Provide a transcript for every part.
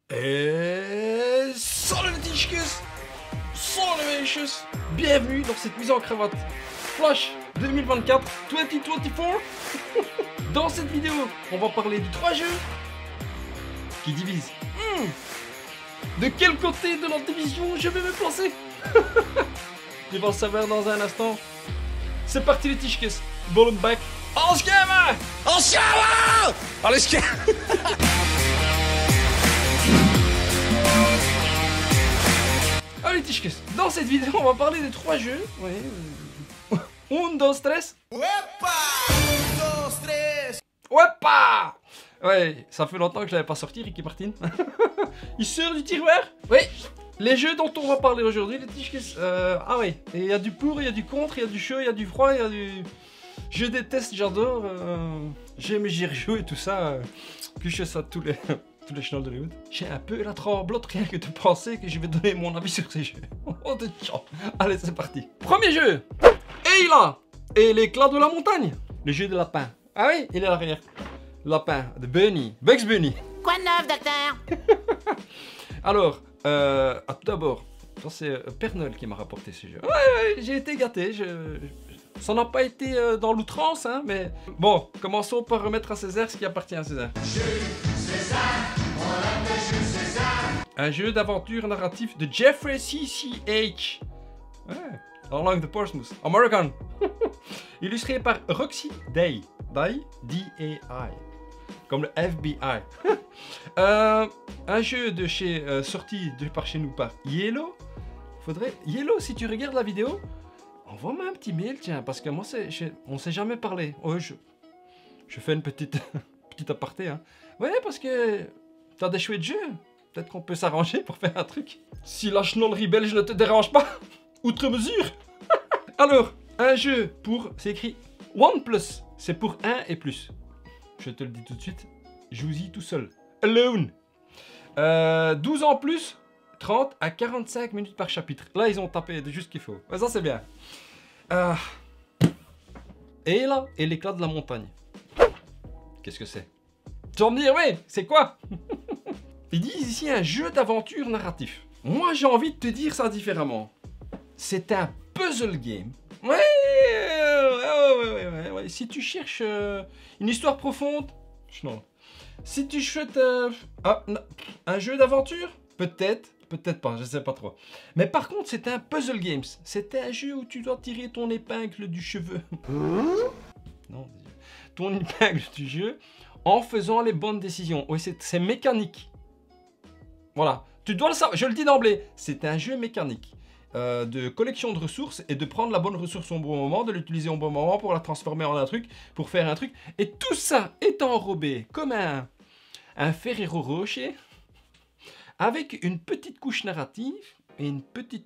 Et salut les tichkes, salut les messieurs, bienvenue dans cette mise en cravate Flash 2024. Dans cette vidéo, on va parler de 3 jeux qui divisent. De quel côté de la division je vais me placer? Tu vas le savoir dans un instant. C'est parti les tichkes, ball back. En schéma! En schéma! Allez, schéma! Allez tichkes, dans cette vidéo on va parler de 3 jeux. Ouais. 1, 2, 3. Wepa! 1, 2, 3. Wepa! Ouais, ça fait longtemps que je l'avais pas sorti, Ricky Martin. Il sort du tiroir. Oui, les jeux dont on va parler aujourd'hui, les tichkes. Ah ouais, et il y a du pour, il y a du contre, il y a du chaud, il y a du froid, il y a du... Je déteste, j'adore. J'aime, j'y rejoue et tout ça. Que je fais ça tous les chenolles de Hollywood. J'ai un peu la tremblote rien que de penser que je vais donner mon avis sur ces jeux. Oh de chance. Allez, c'est parti. Premier jeu. Ayla et l'éclat de la montagne. Le jeu de lapin. Ah oui, il est à l'arrière. Lapin de Bunny. Bugs Bunny. Quoi de neuf, docteur? Alors, tout d'abord, c'est Pernol qui m'a rapporté ce jeu. Ouais, j'ai été gâté. Ça n'a pas été dans l'outrance, hein, mais... Bon, commençons par remettre à César ce qui appartient à César. Un jeu d'aventure narratif de Jeffrey C.C.H. Ouais, en langue de Portsmouth. American. Illustré par Roxy Day. D-A-I. Comme le FBI. Un jeu de chez... sorti par chez nous par Yellow. Yellow, si tu regardes la vidéo... Envoie-moi un petit mail, tiens, parce que moi, on s'est jamais parlé. Ouais, je fais une petite aparté, hein. Ouais, parce que t'as des chouettes jeux. Peut-être qu'on peut s'arranger pour faire un truc. Si la chenollerie belge ne te dérange pas, outre mesure. Alors, un jeu pour... C'est écrit OnePlus. C'est pour 1 et plus. Je te le dis tout de suite. Joue-y tout seul. Alone. 12 ans plus. 30 à 45 minutes par chapitre. Là, ils ont tapé de juste ce qu'il faut. Ouais, ça, c'est bien. Et là, et l'éclat de la montagne. Qu'est-ce que c'est? Tu vas me dire, ouais, c'est quoi? Ils disent ici un jeu d'aventure narratif. Moi, j'ai envie de te dire ça différemment. C'est un puzzle game. Ouais. Si tu cherches une histoire profonde, non. Si tu souhaites un jeu d'aventure, peut-être. Peut-être pas, je sais pas trop. Mais par contre, c'est un puzzle games. C'est un jeu où tu dois tirer ton épingle du cheveu. Non, ton épingle du jeu en faisant les bonnes décisions. Oui, c'est mécanique. Voilà, tu dois le savoir. Je le dis d'emblée, c'est un jeu mécanique. De collection de ressources et de prendre la bonne ressource au bon moment, de l'utiliser au bon moment pour la transformer en un truc, pour faire un truc. Et tout ça est enrobé comme un Ferrero Rocher. Avec une petite couche narrative et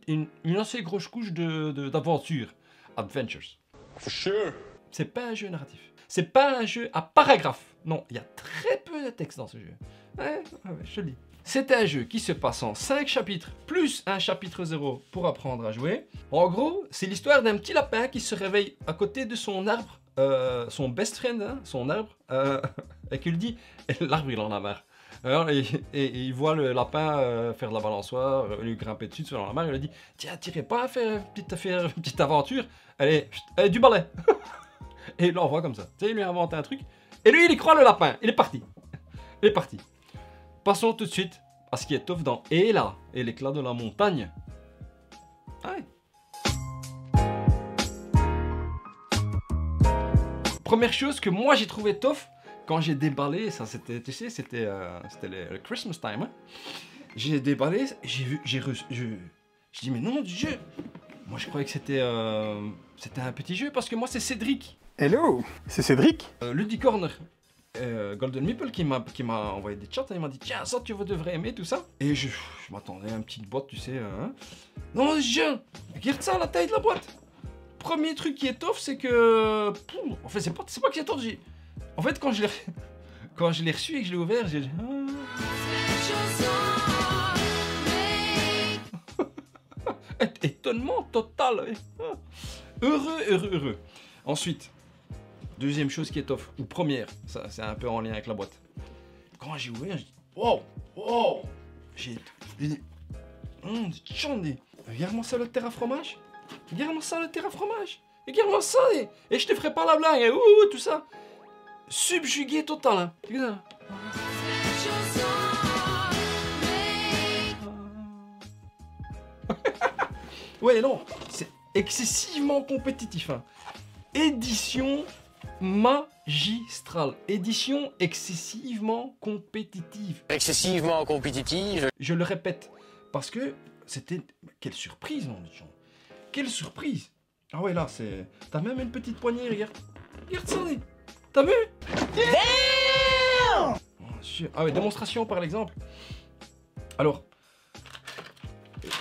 une assez grosse couche d'aventure. Adventures. For sure. C'est pas un jeu narratif. C'est pas un jeu à paragraphe. Non, il y a très peu de texte dans ce jeu. Ouais, je te le dis. C'est un jeu qui se passe en 5 chapitres, plus un chapitre 0 pour apprendre à jouer. En gros, c'est l'histoire d'un petit lapin qui se réveille à côté de son arbre, son best friend, hein, son arbre, et qui lui dit, l'arbre il en a marre. Alors, et il voit le lapin faire de la balançoire, lui grimper dessus, se faire dans la mer, il lui dit « Tiens, t'irais pas faire une petite aventure? Allez, du balai !» Et il l'envoie comme ça. Tu sais, il lui a inventé un truc. Et lui, il y croit le lapin. Il est parti. Il est parti. Passons tout de suite à ce qui est tough dans Ayla et l'éclat de la montagne. Ouais. Première chose que moi j'ai trouvé tough, quand j'ai déballé, ça c'était, tu sais, c'était le Christmas time, hein. J'ai déballé, j'ai dis mais non du jeu. Moi je croyais que c'était un petit jeu parce que moi c'est Cédric. Hello, c'est Cédric. Ludicorner. Golden Meeple qui m'a envoyé des chats, hein, il m'a dit tiens ça tu devrais aimer tout ça. Et je m'attendais à une petite boîte, tu sais. Hein. Non ce jeu, regarde ça la taille de la boîte. Premier truc qui est tough c'est que, en fait c'est pas que c'est tough, en fait, quand je l'ai reçu et que je l'ai ouvert, j'ai dit... Étonnement total. Heureux. Ensuite, deuxième chose qui est tough, ou première, ça c'est un peu en lien avec la boîte. Quand j'ai ouvert, j'ai dit... Wow. J'ai... Regarde-moi ça, le terre à fromage. Regarde-moi ça, le terre à fromage. Regarde-moi ça, et je te ferai pas la blague, hein. Ouh, tout ça. Subjugué total, hein. Regarde ça. Ouais, non, c'est excessivement compétitif, hein. Édition magistrale. Édition excessivement compétitive. Excessivement compétitive. Je le répète, parce que c'était... Quelle surprise, mon Dieu. Quelle surprise. Ah ouais, là, c'est... T'as même une petite poignée, regarde. Regarde ça, t'as vu? Damn! Ah ouais, démonstration, par exemple. Alors,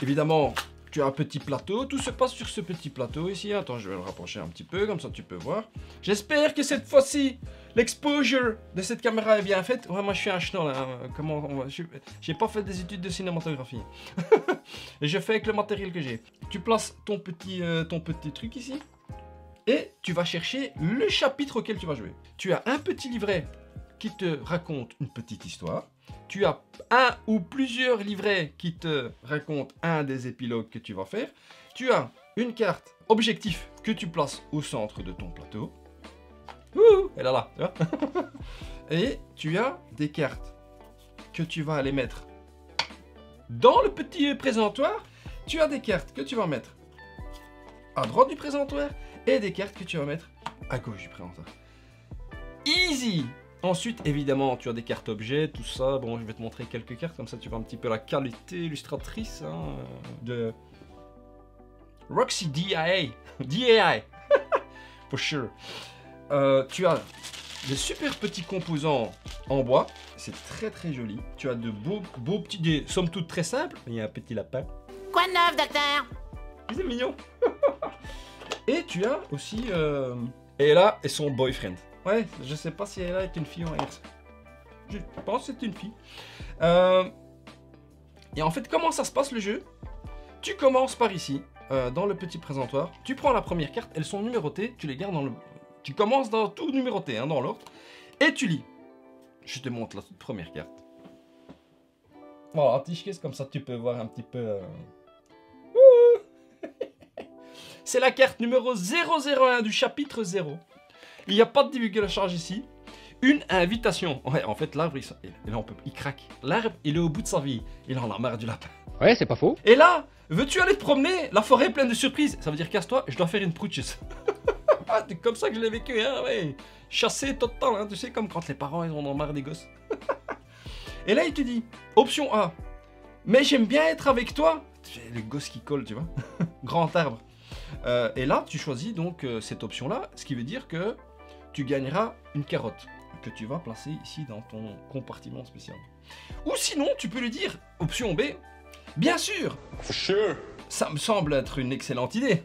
évidemment... Tu as un petit plateau, tout se passe sur ce petit plateau ici. Attends, je vais le rapprocher un petit peu, comme ça tu peux voir. J'espère que cette fois-ci, l'exposure de cette caméra est bien faite. Ouais, moi je suis un chenol, hein. J'ai pas fait des études de cinématographie. Et je fais avec le matériel que j'ai. Tu places ton petit truc ici. Et tu vas chercher le chapitre auquel tu vas jouer. Tu as un petit livret qui te raconte une petite histoire. Tu as un ou plusieurs livrets qui te racontent un des épilogues que tu vas faire. Tu as une carte objectif que tu places au centre de ton plateau. Ouh, elle est là, tu vois. Et tu as des cartes que tu vas aller mettre dans le petit présentoir. Tu as des cartes que tu vas mettre à droite du présentoir et des cartes que tu vas mettre à gauche du présentoir. Easy! Ensuite, évidemment, tu as des cartes objets, tout ça. Bon, je vais te montrer quelques cartes, comme ça tu vois un petit peu la qualité illustratrice, hein, de Roxy DIA. DIA, for sure. Tu as des super petits composants en bois. C'est très très joli. Tu as de beaux petits, des sommes toutes très simples. Il y a un petit lapin. Quoi de neuf, docteur? C'est mignon. Et tu as aussi Ella et son boyfriend. Ouais, je sais pas si Ella est une fille ou un garçon. Je pense que c'est une fille. Et en fait, comment ça se passe le jeu? Tu commences par ici, dans le petit présentoir. Tu prends la première carte, elles sont numérotées. Tu les gardes dans le... Tu commences dans tout numéroté, hein, dans l'ordre. Et tu lis. Je te montre la toute première carte. Voilà, un petit comme ça tu peux voir un petit peu... C'est la carte numéro 001 du chapitre 0. Il n'y a pas de divulguer la charge ici. Une invitation. Ouais, en fait, l'arbre, il craque. L'arbre, il est au bout de sa vie. Il en a marre du lapin. Ouais, c'est pas faux. Et là, veux-tu aller te promener? La forêt est pleine de surprises. Ça veut dire, casse-toi, je dois faire une prouchis. Ah, c'est comme ça que je l'ai vécu, hein, ouais. Chassé total, hein, tu sais, comme quand les parents, ils en ont marre des gosses. Et là, il te dit, option A. Mais j'aime bien être avec toi. Les gosses qui collent, tu vois. Grand arbre. Et là, tu choisis donc cette option-là, ce qui veut dire que tu gagneras une carotte que tu vas placer ici dans ton compartiment spécial. Ou sinon, tu peux lui dire, option B, bien sûr, For sure. ça me semble être une excellente idée.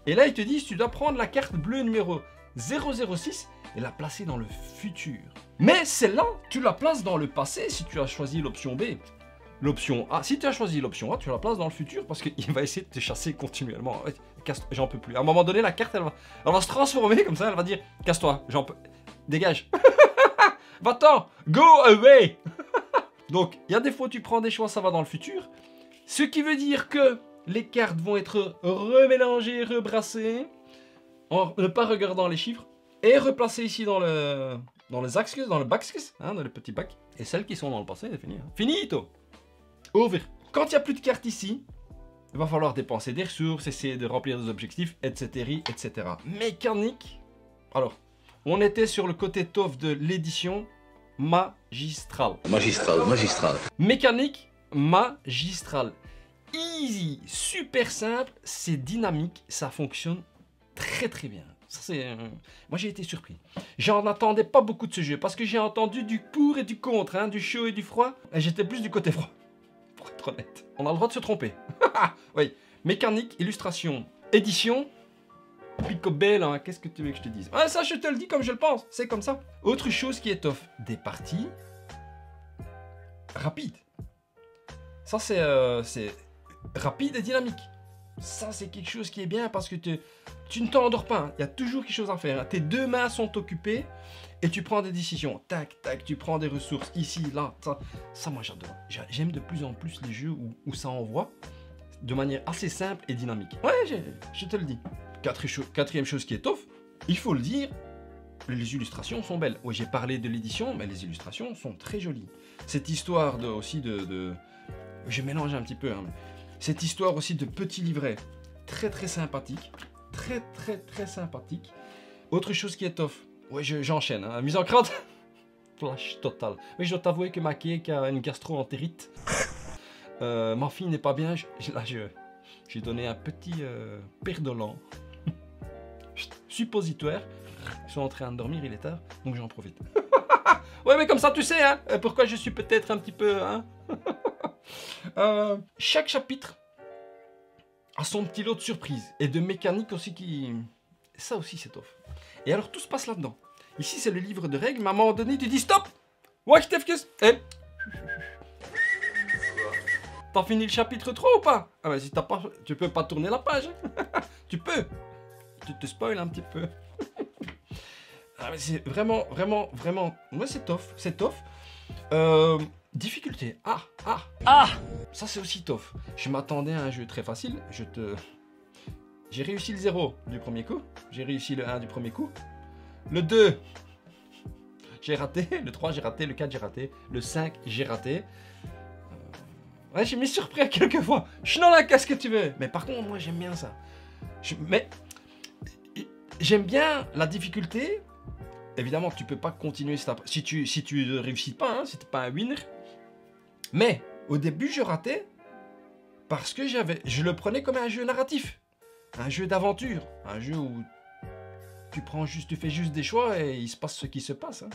Et là, il te dit, tu dois prendre la carte bleue numéro 006 et la placer dans le futur. Mais celle-là, tu la places dans le passé si tu as choisi l'option B. L'option A, si tu as choisi l'option A, tu la places dans le futur parce qu'il va essayer de te chasser continuellement. J'en peux plus. À un moment donné, la carte, elle va se transformer comme ça, elle va dire, casse-toi, j'en peux... Dégage. Va-t'en, go away. Donc, il y a des fois, tu prends des choix, ça va dans le futur. Ce qui veut dire que les cartes vont être remélangées, rebrassées, en ne pas regardant les chiffres, et replacées ici dans les axes, dans le backscus, hein, dans le petit bac. Et celles qui sont dans le passé, c'est fini. Hein. Finito. Over. Quand il n'y a plus de cartes ici, il va falloir dépenser des ressources, essayer de remplir des objectifs, etc. etc. Mécanique. Alors, on était sur le côté tough de l'édition magistrale. Magistral. Mécanique Magistrale. Easy, super simple, c'est dynamique, ça fonctionne très très bien. Ça, moi j'ai été surpris. J'en attendais pas beaucoup de ce jeu parce que j'ai entendu du pour et du contre, hein, du chaud et du froid. Et j'étais plus du côté froid, pour être honnête. On a le droit de se tromper. Oui, mécanique, illustration, édition. Picobelle, hein, qu'est-ce que tu veux que je te dise? Ah, ça je te le dis comme je le pense, c'est comme ça. Autre chose qui étoffe, des parties rapides. Ça c'est rapide et dynamique. Ça c'est quelque chose qui est bien parce que tu ne t'endors pas, hein. Il y a toujours quelque chose à faire. Hein. Tes deux mains sont occupées et tu prends des décisions. Tac, tac, tu prends des ressources ici, là. Ça moi, j'adore. J'aime de plus en plus les jeux où ça envoie de manière assez simple et dynamique. Ouais, je te le dis. Quatrième chose qui est tough, il faut le dire, les illustrations sont belles. Oui, j'ai parlé de l'édition, mais les illustrations sont très jolies. Cette histoire aussi de... Je mélange un petit peu, hein, mais cette histoire aussi de petits livrets, très très sympathique. Très très très sympathique. Autre chose qui est tough, ouais, j'enchaîne, hein. Mise en crotte, flash total. Mais je dois t'avouer que ma cake a une gastro-entérite. Ma fille n'est pas bien, j'ai donné un petit perdolant. Suppositoire. Ils sont en train de dormir, il est tard, donc j'en profite. Ouais, mais comme ça, tu sais, hein, pourquoi je suis peut-être un petit peu... Hein. Chaque chapitre a son petit lot de surprises et de mécaniques aussi qui... Ça aussi, c'est tough. Et alors, tout se passe là-dedans. Ici, c'est le livre de règles, mais à un moment donné, tu dis stop. Ouais, T'as fini le chapitre 3 ou pas? Ah bah si t'as pas... Tu peux pas tourner la page. Tu peux. Tu te spoil un petit peu. Ah mais c'est vraiment... Moi, c'est tough. C'est tough. Difficulté. Ça, c'est aussi tough. Je m'attendais à un jeu très facile. J'ai réussi le 0 du premier coup. J'ai réussi le 1 du premier coup. Le 2, j'ai raté. Le 3, j'ai raté. Le 4, j'ai raté. Le 5, j'ai raté. Ouais, j'ai mis surpris à quelques fois. Schnolla, qu'est-ce que tu veux? Mais par contre, moi, j'aime bien ça. J'aime bien la difficulté. Évidemment, tu peux pas continuer si tu ne réussis pas, hein, si t'es pas un winner. Mais au début, je ratais parce que je le prenais comme un jeu narratif, un jeu d'aventure, un jeu où tu fais juste des choix et il se passe ce qui se passe. Hein.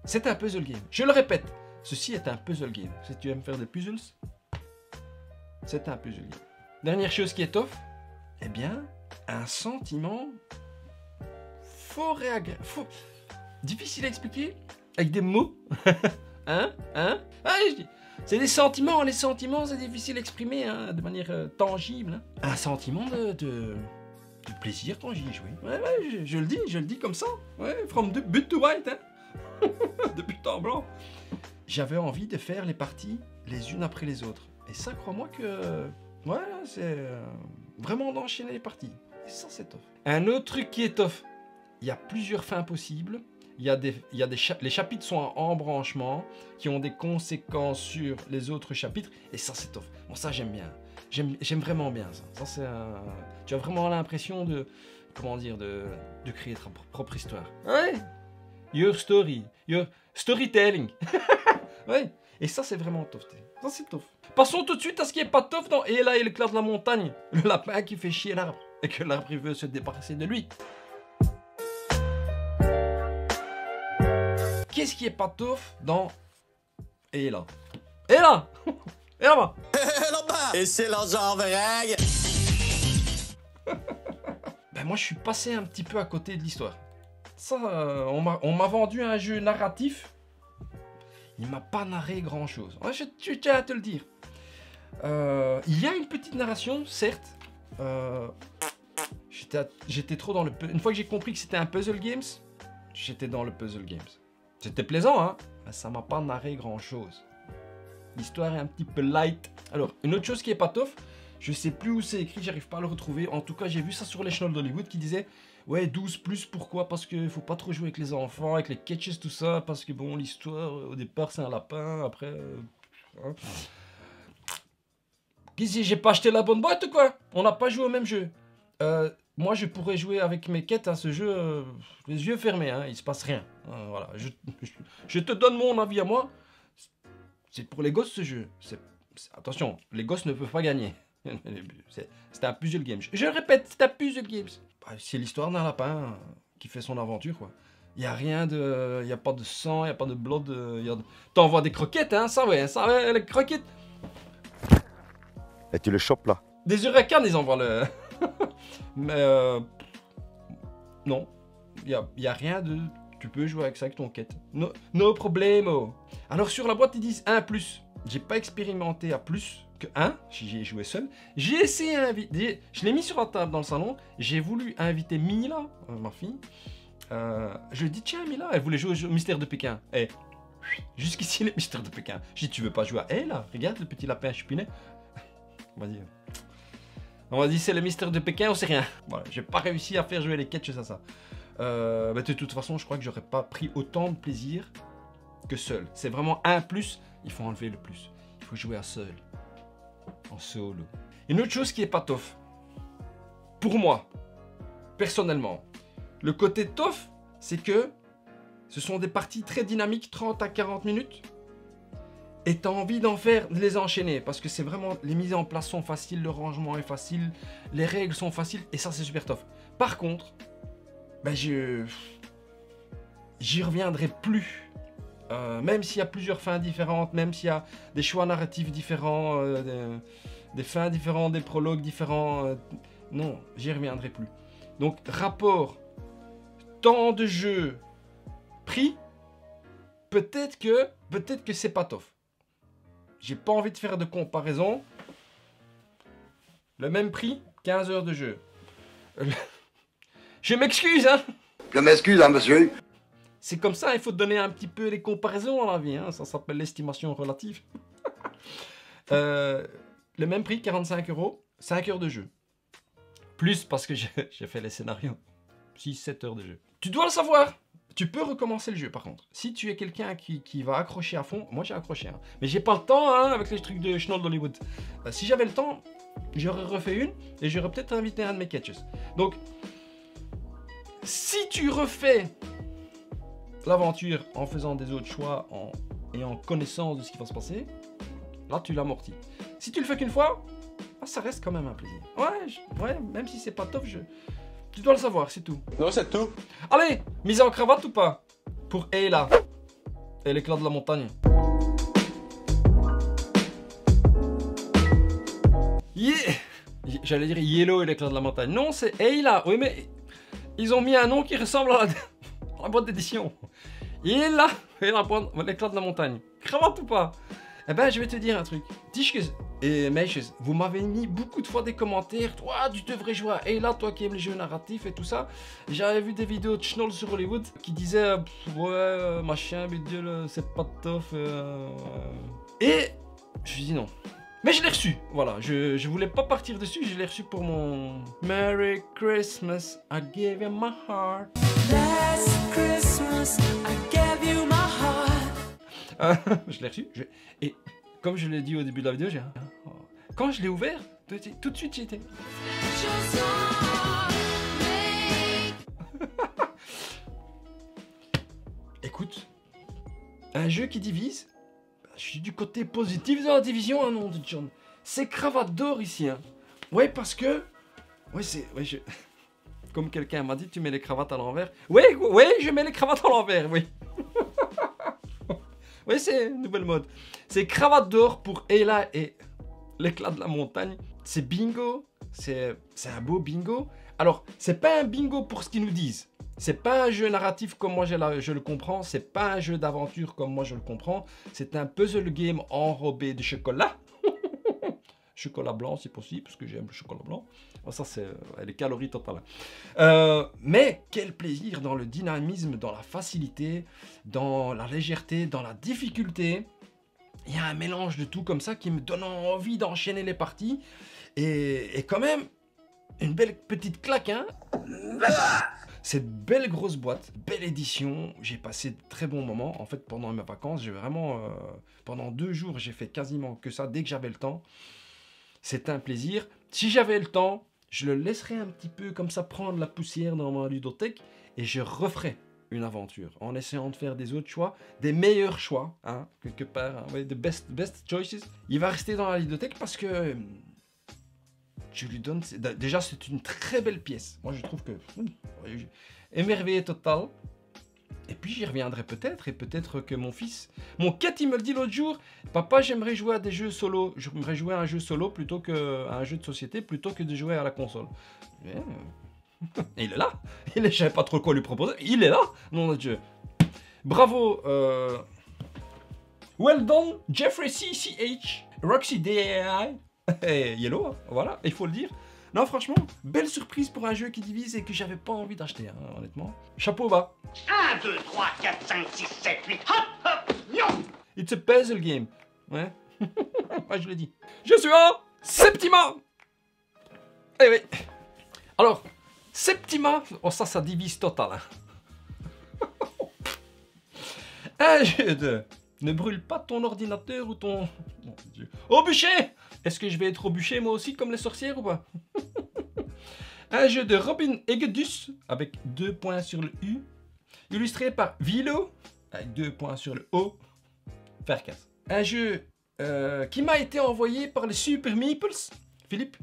C'est un puzzle game. Je le répète, ceci est un puzzle game. Si tu aimes faire des puzzles, c'est un puzzle game. Dernière chose qui est tough, eh bien, un sentiment fort et agréable. Difficile à expliquer avec des mots. C'est des sentiments. Les sentiments, c'est difficile à exprimer hein, de manière tangible. Hein. Un sentiment de plaisir quand j'y ai joué. Ouais, je le dis comme ça. Ouais, from the but to white. Hein. De but en blanc. J'avais envie de faire les parties les unes après les autres. Et ça, crois-moi que... Ouais, c'est vraiment d'enchaîner les parties. Et ça, c'est tough. Un autre truc qui est tough. Il y a plusieurs fins possibles. Les chapitres sont en embranchement qui ont des conséquences sur les autres chapitres. Et ça, c'est tough. Bon, ça, j'aime bien. J'aime vraiment bien ça. Ça c'est tu as vraiment l'impression de... Comment dire? De créer ta propre histoire. Ouais. Your story. Your storytelling. Ouais. Et ça, c'est vraiment tough. Ça, c'est tough. Passons tout de suite à ce qui est pas tough dans Ella et l'éclat de la montagne. Le lapin qui fait chier l'arbre. Et que l'arbre veut se débarrasser de lui. Qu'est-ce qui est pas tough dans Ella? Ella. Et là-bas. Et c'est l'argent vrague. Ben moi je suis passé un petit peu à côté de l'histoire. Ça, on m'a vendu un jeu narratif. Il m'a pas narré grand chose. Ouais, je tiens à te le dire. Il y a une petite narration, certes. J'étais trop dans le... Une fois que j'ai compris que c'était un puzzle games, j'étais dans le puzzle games. C'était plaisant, hein, mais ça m'a pas narré grand chose. L'histoire est un petit peu light. Alors, une autre chose qui est pas tough, je sais plus où c'est écrit, j'arrive pas à le retrouver. En tout cas, j'ai vu ça sur les chenolles d'Hollywood qui disait ouais, 12+, pourquoi? Parce qu'il faut pas trop jouer avec les enfants, avec les catches, tout ça, parce que bon, l'histoire, au départ, c'est un lapin, après... Hein. Qu'est-ce que j'ai pas acheté la bonne boîte ou quoi? On n'a pas joué au même jeu. Moi, je pourrais jouer avec mes quêtes à ce jeu, les yeux fermés, hein, il se passe rien. Voilà, je te donne mon avis à moi. C'est pour les gosses ce jeu. Attention, les gosses ne peuvent pas gagner. C'est un puzzle game. Je le répète, c'est un puzzle game. C'est l'histoire d'un lapin qui fait son aventure, quoi. Il n'y a rien de... Il n'y a pas de sang, il n'y a pas de blood. T'envoies des croquettes, hein, ça ouais, les croquettes. Et tu le chopes là. Des hurricanes, ils envoient le... Mais non, il y a rien de... Tu peux jouer avec ça avec ton quête. No problemo. Alors sur la boîte, ils disent 1+. j'ai pas expérimenté à plus que 1, j'y ai joué seul. J'ai essayé d'inviter, je l'ai mis sur la table dans le salon, j'ai voulu inviter Mila, ma fille. Je lui ai dit, tiens Mila, elle voulait jouer au Mystère de Pékin. Et jusqu'ici les Mystères de Pékin. J'ai dit, tu veux pas jouer à elle là? Regarde le petit lapin à chupinet. On va dire c'est le Mystère de Pékin, on sait rien. Voilà, j'ai pas réussi à faire jouer les catchs à ça. De toute façon, je crois que j'aurais pas pris autant de plaisir que seul. C'est vraiment un plus, il faut enlever le plus. Il faut jouer à seul, en solo. Une autre chose qui est pas tof, pour moi, personnellement, le côté tof, c'est que ce sont des parties très dynamiques, 30 à 40 minutes. Et tu as envie d'en faire, de les enchaîner. Parce que c'est vraiment, les mises en place sont faciles, le rangement est facile, les règles sont faciles. Et ça, c'est super tof. Par contre, ben j'y reviendrai plus. Même s'il y a plusieurs fins différentes, même s'il y a des choix narratifs différents, des fins différentes, des prologues différents. Non, j'y reviendrai plus. Donc, rapport temps de jeu, prix, peut-être que c'est pas tof. J'ai pas envie de faire de comparaison. Le même prix, 15 heures de jeu. Je m'excuse, hein. Je m'excuse, hein, monsieur. C'est comme ça, il faut donner un petit peu les comparaisons dans la vie, hein. Ça s'appelle l'estimation relative. Le même prix, 45 €, 5 heures de jeu. Plus parce que j'ai fait les scénarios. 6-7 heures de jeu. Tu dois le savoir. Tu peux recommencer le jeu par contre. Si tu es quelqu'un qui va accrocher à fond, moi j'ai accroché, hein. Mais j'ai pas le temps hein, avec les trucs de Schnoll d'Hollywood. Si j'avais le temps, j'aurais refait une et j'aurais peut-être invité un de mes catchers. Donc, si tu refais l'aventure en faisant des autres choix et en connaissance de ce qui va se passer, là tu l'amortis. Si tu le fais qu'une fois, ça reste quand même un plaisir. Ouais, même si c'est pas top, tu dois le savoir, c'est tout. Non, c'est tout. Allez, mise en cravate ou pas? Pour Ayla et l'éclat de la montagne. J'allais dire Yellow et l'éclat de la montagne. Non, c'est Ayla. Oui, mais ils ont mis un nom qui ressemble à la boîte d'édition. Ayla et l'éclat de la montagne. Cravate ou pas? Eh ben, je vais te dire un truc. Tischkes et Meishes, vous m'avez mis beaucoup de fois des commentaires. Toi, tu devrais jouer à Ayla, toi qui aimes les jeux narratifs et tout ça. J'avais vu des vidéos de Schnoll sur Hollywood qui disaient ouais, machin, bidule, c'est pas tof. Et je me suis dit non. Mais je l'ai reçu. Voilà, je voulais pas partir dessus. Je l'ai reçu pour mon Merry Christmas, I gave you my heart. Last Christmas, I gave you my heart. Je l'ai reçu. Et comme je l'ai dit au début de la vidéo, quand je l'ai ouvert, tout de suite j'étais. Écoute, un jeu qui divise, je suis du côté positif de la division, hein, nom de John. C'est cravate d'or ici, hein. Ouais, parce que, comme quelqu'un m'a dit, tu mets les cravates à l'envers. Ouais, je mets les cravates à l'envers, oui. Oui, c'est une nouvelle mode. C'est cravate d'or pour Ayla et l'éclat de la montagne. C'est bingo. C'est un beau bingo. Alors, c'est pas un bingo pour ce qu'ils nous disent. C'est pas un jeu narratif comme moi je le comprends. C'est pas un jeu d'aventure comme moi je le comprends. C'est un puzzle game enrobé de chocolat. Chocolat blanc si possible, parce que j'aime le chocolat blanc. Ça, c'est les calories totales. Mais quel plaisir dans le dynamisme, dans la facilité, dans la légèreté, dans la difficulté. Il y a un mélange de tout comme ça qui me donne envie d'enchaîner les parties. Et quand même, une belle petite claque, hein. Cette belle grosse boîte, belle édition. J'ai passé de très bons moments. En fait, pendant mes vacances, j'ai vraiment... pendant 2 jours, j'ai fait quasiment que ça dès que j'avais le temps. C'est un plaisir. Si j'avais le temps, je le laisserais un petit peu comme ça prendre la poussière dans ma ludothèque et je referais une aventure en essayant de faire des autres choix, des meilleurs choix, hein, quelque part, hein, ouais, the best choices. Il va rester dans la ludothèque parce que je lui donne... Déjà, c'est une très belle pièce. Moi, je trouve que... émerveillé total. Et puis j'y reviendrai peut-être, et peut-être que mon fils... Mon cat, il me le dit l'autre jour, papa, j'aimerais jouer à des jeux solo. J'aimerais jouer à un jeu solo plutôt qu'à un jeu de société, plutôt que de jouer à la console. Et il est là. Je savais pas trop quoi lui proposer. Il est là, nom de Dieu. Bravo Well done, Jeffrey CCH, Roxy DAI, et Yellow, hein, voilà, il faut le dire. Non, franchement, belle surprise pour un jeu qui divise et que j'avais pas envie d'acheter, hein, honnêtement. Chapeau bas. 1, 2, 3, 4, 5, 6, 7, 8, hop, hop, non. It's a puzzle game. Ouais. Ouais, je l'ai dit. Je suis en Septima. Eh oui. Alors, Septima, oh ça divise total. Hein. Un jeu de... Ne brûle pas ton ordinateur ou ton... Mon Dieu. Au bûcher. Est-ce que je vais être au bûcher moi aussi comme les sorcières ou pas? Un jeu de Robin Eggedus avec 2 points sur le U. Illustré par Vilo avec 2 points sur le O. Faire casse. Un jeu qui m'a été envoyé par les Super Meeples. Philippe,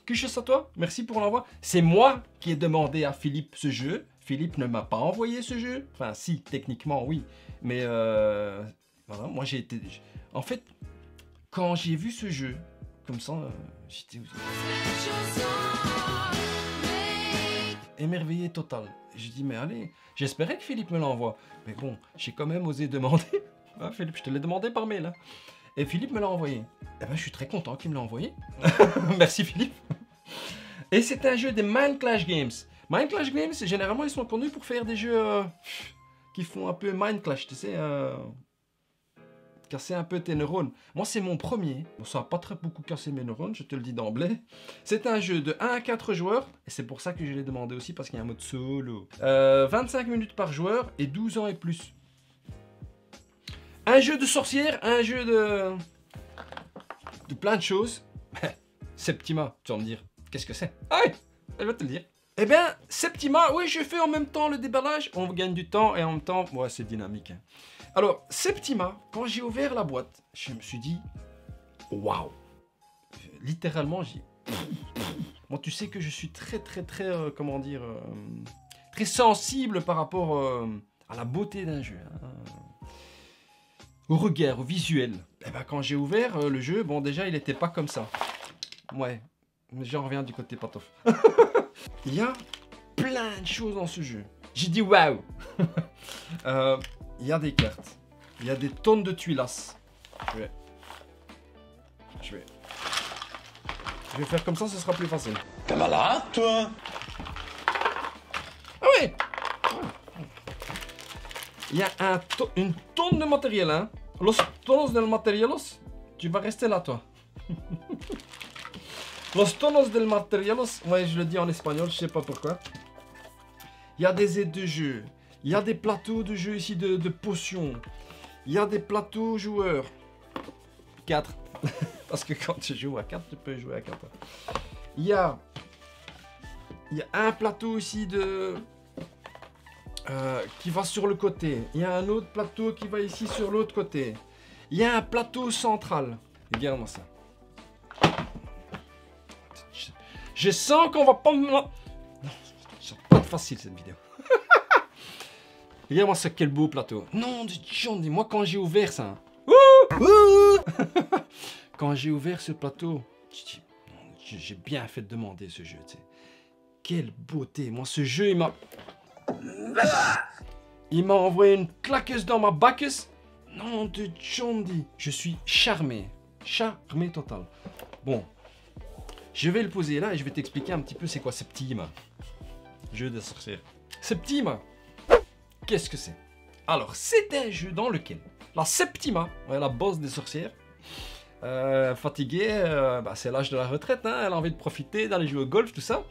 que je à toi. Merci pour l'envoi. C'est moi qui ai demandé à Philippe ce jeu. Philippe ne m'a pas envoyé ce jeu. Enfin, si, techniquement, oui. Mais voilà, moi j'ai été... En fait, quand j'ai vu ce jeu, comme ça, j'étais... émerveillé total. J'ai dit, mais allez, j'espérais que Philippe me l'envoie. Mais bon, j'ai quand même osé demander. Ah, Philippe, je te l'ai demandé par mail. Hein. Et Philippe me l'a envoyé. Eh ben, je suis très content qu'il me l'a envoyé. Merci Philippe. Et c'est un jeu des Mind Clash Games. Mind Clash Games, généralement, ils sont connus pour faire des jeux qui font un peu Mind Clash, tu sais, casser un peu tes neurones. Moi, c'est mon premier. Bon, ça n'a pas très beaucoup cassé mes neurones, je te le dis d'emblée. C'est un jeu de 1 à 4 joueurs, et c'est pour ça que je l'ai demandé aussi, parce qu'il y a un mode solo. 25 minutes par joueur, et 12 ans et plus. Un jeu de sorcière, un jeu de plein de choses. Septima, tu vas me dire, qu'est-ce que c'est? Ah oui, je vais te le dire. Eh bien, Septima, oui, je fais en même temps le déballage. On gagne du temps et en même temps, ouais, c'est dynamique. Hein. Alors, Septima, quand j'ai ouvert la boîte, je me suis dit, waouh. Littéralement, j'ai... Moi, tu sais que je suis très, comment dire, très sensible par rapport à la beauté d'un jeu. Hein. Au regard, au visuel. Eh ben, quand j'ai ouvert le jeu, bon, déjà, il n'était pas comme ça. Ouais, j'en reviens du côté patof. Il y a plein de choses dans ce jeu. J'ai dit waouh. Il y a des cartes. Il y a des tonnes de tuilas. Je vais faire comme ça, ce sera plus facile. T'es malade, toi? Ah oui. Il y a une tonne de matériel, hein. Los tonos del materialos. Tu vas rester là, toi. Los tonos del materialos. Ouais, je le dis en espagnol, je sais pas pourquoi. Il y a des aides de jeu. Il y a des plateaux de jeu ici de potions. Il y a des plateaux joueurs. 4. Parce que quand tu joues à 4, tu peux jouer à 4. Il y a un plateau ici qui va sur le côté. Il y a un autre plateau qui va ici sur l'autre côté. Il y a un plateau central. Regarde-moi ça. Je sens qu'on va pas me... Non, ça va pas être facile cette vidéo. Regarde-moi ça, quel beau plateau. Non, dis-moi quand j'ai ouvert ça. Quand j'ai ouvert ce plateau, j'ai bien fait de demander ce jeu, tu sais. Quelle beauté. Moi, ce jeu, il m'a envoyé une claqueuse dans ma bacchus. Non, de Jondi. Je suis charmé. Charmé total. Bon. Je vais le poser là et je vais t'expliquer un petit peu c'est quoi Septima. Jeu de sorcière. Septima. Qu'est-ce que c'est? Alors, c'est un jeu dans lequel la Septima, la boss des sorcières, fatiguée, c'est l'âge de la retraite, hein, elle a envie de profiter, d'aller jouer au golf, tout ça.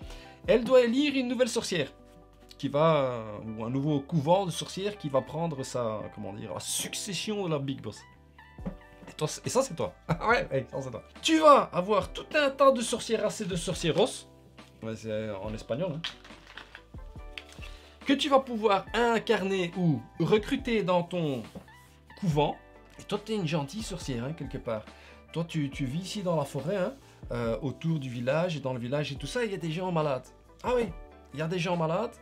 Elle doit élire une nouvelle sorcière qui va, ou un nouveau couvent de sorcières qui va prendre sa, comment dire, la succession de la Big Boss. Et ça, c'est toi. Ouais, ça, c'est toi. Tu vas avoir tout un tas de sorcieras et de sorcieros. Ouais, c'est en espagnol. Hein. Que tu vas pouvoir incarner ou recruter dans ton couvent. Et toi, tu es une gentille sorcière, hein, quelque part. Toi, tu vis ici dans la forêt, hein, autour du village et dans le village et tout ça, il y a des gens malades. Ah oui, il y a des gens malades.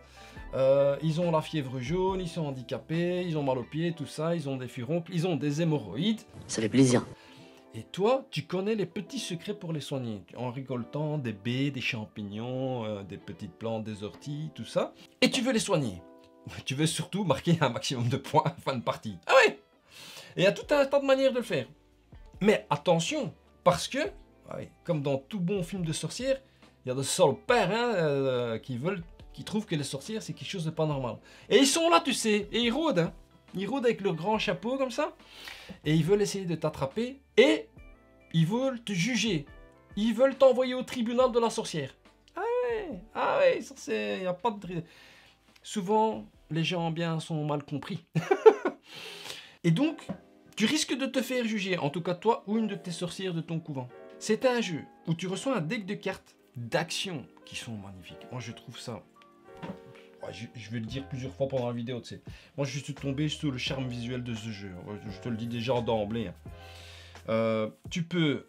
Ils ont la fièvre jaune, ils sont handicapés, ils ont mal aux pieds, tout ça, ils ont des furoncles, ils ont des hémorroïdes. Ça fait plaisir. Et toi, tu connais les petits secrets pour les soigner, en récoltant des baies, des champignons, des petites plantes, des orties, tout ça. Et tu veux les soigner. Tu veux surtout marquer un maximum de points à la fin de partie. Ah ouais. Et il y a tout un tas de manières de le faire. Mais attention, parce que, comme dans tout bon film de sorcière, il y a de salopards hein, qui trouvent que les sorcières c'est quelque chose de pas normal. Et ils sont là, tu sais, et ils rôdent. Hein. Ils rôdent avec leur grand chapeau comme ça. Et ils veulent essayer de t'attraper. Et ils veulent te juger. Ils veulent t'envoyer au tribunal de la sorcière. Ah ouais, ça c'est... Y a pas de... Souvent, les gens bien sont mal compris. Et donc, tu risques de te faire juger, en tout cas toi ou une de tes sorcières de ton couvent. C'est un jeu où tu reçois un deck de cartes d'action qui sont magnifiques. Moi, je trouve ça... Je vais le dire plusieurs fois pendant la vidéo, tu sais. Moi, je suis tombé sur le charme visuel de ce jeu. Je te le dis déjà d'emblée. Tu peux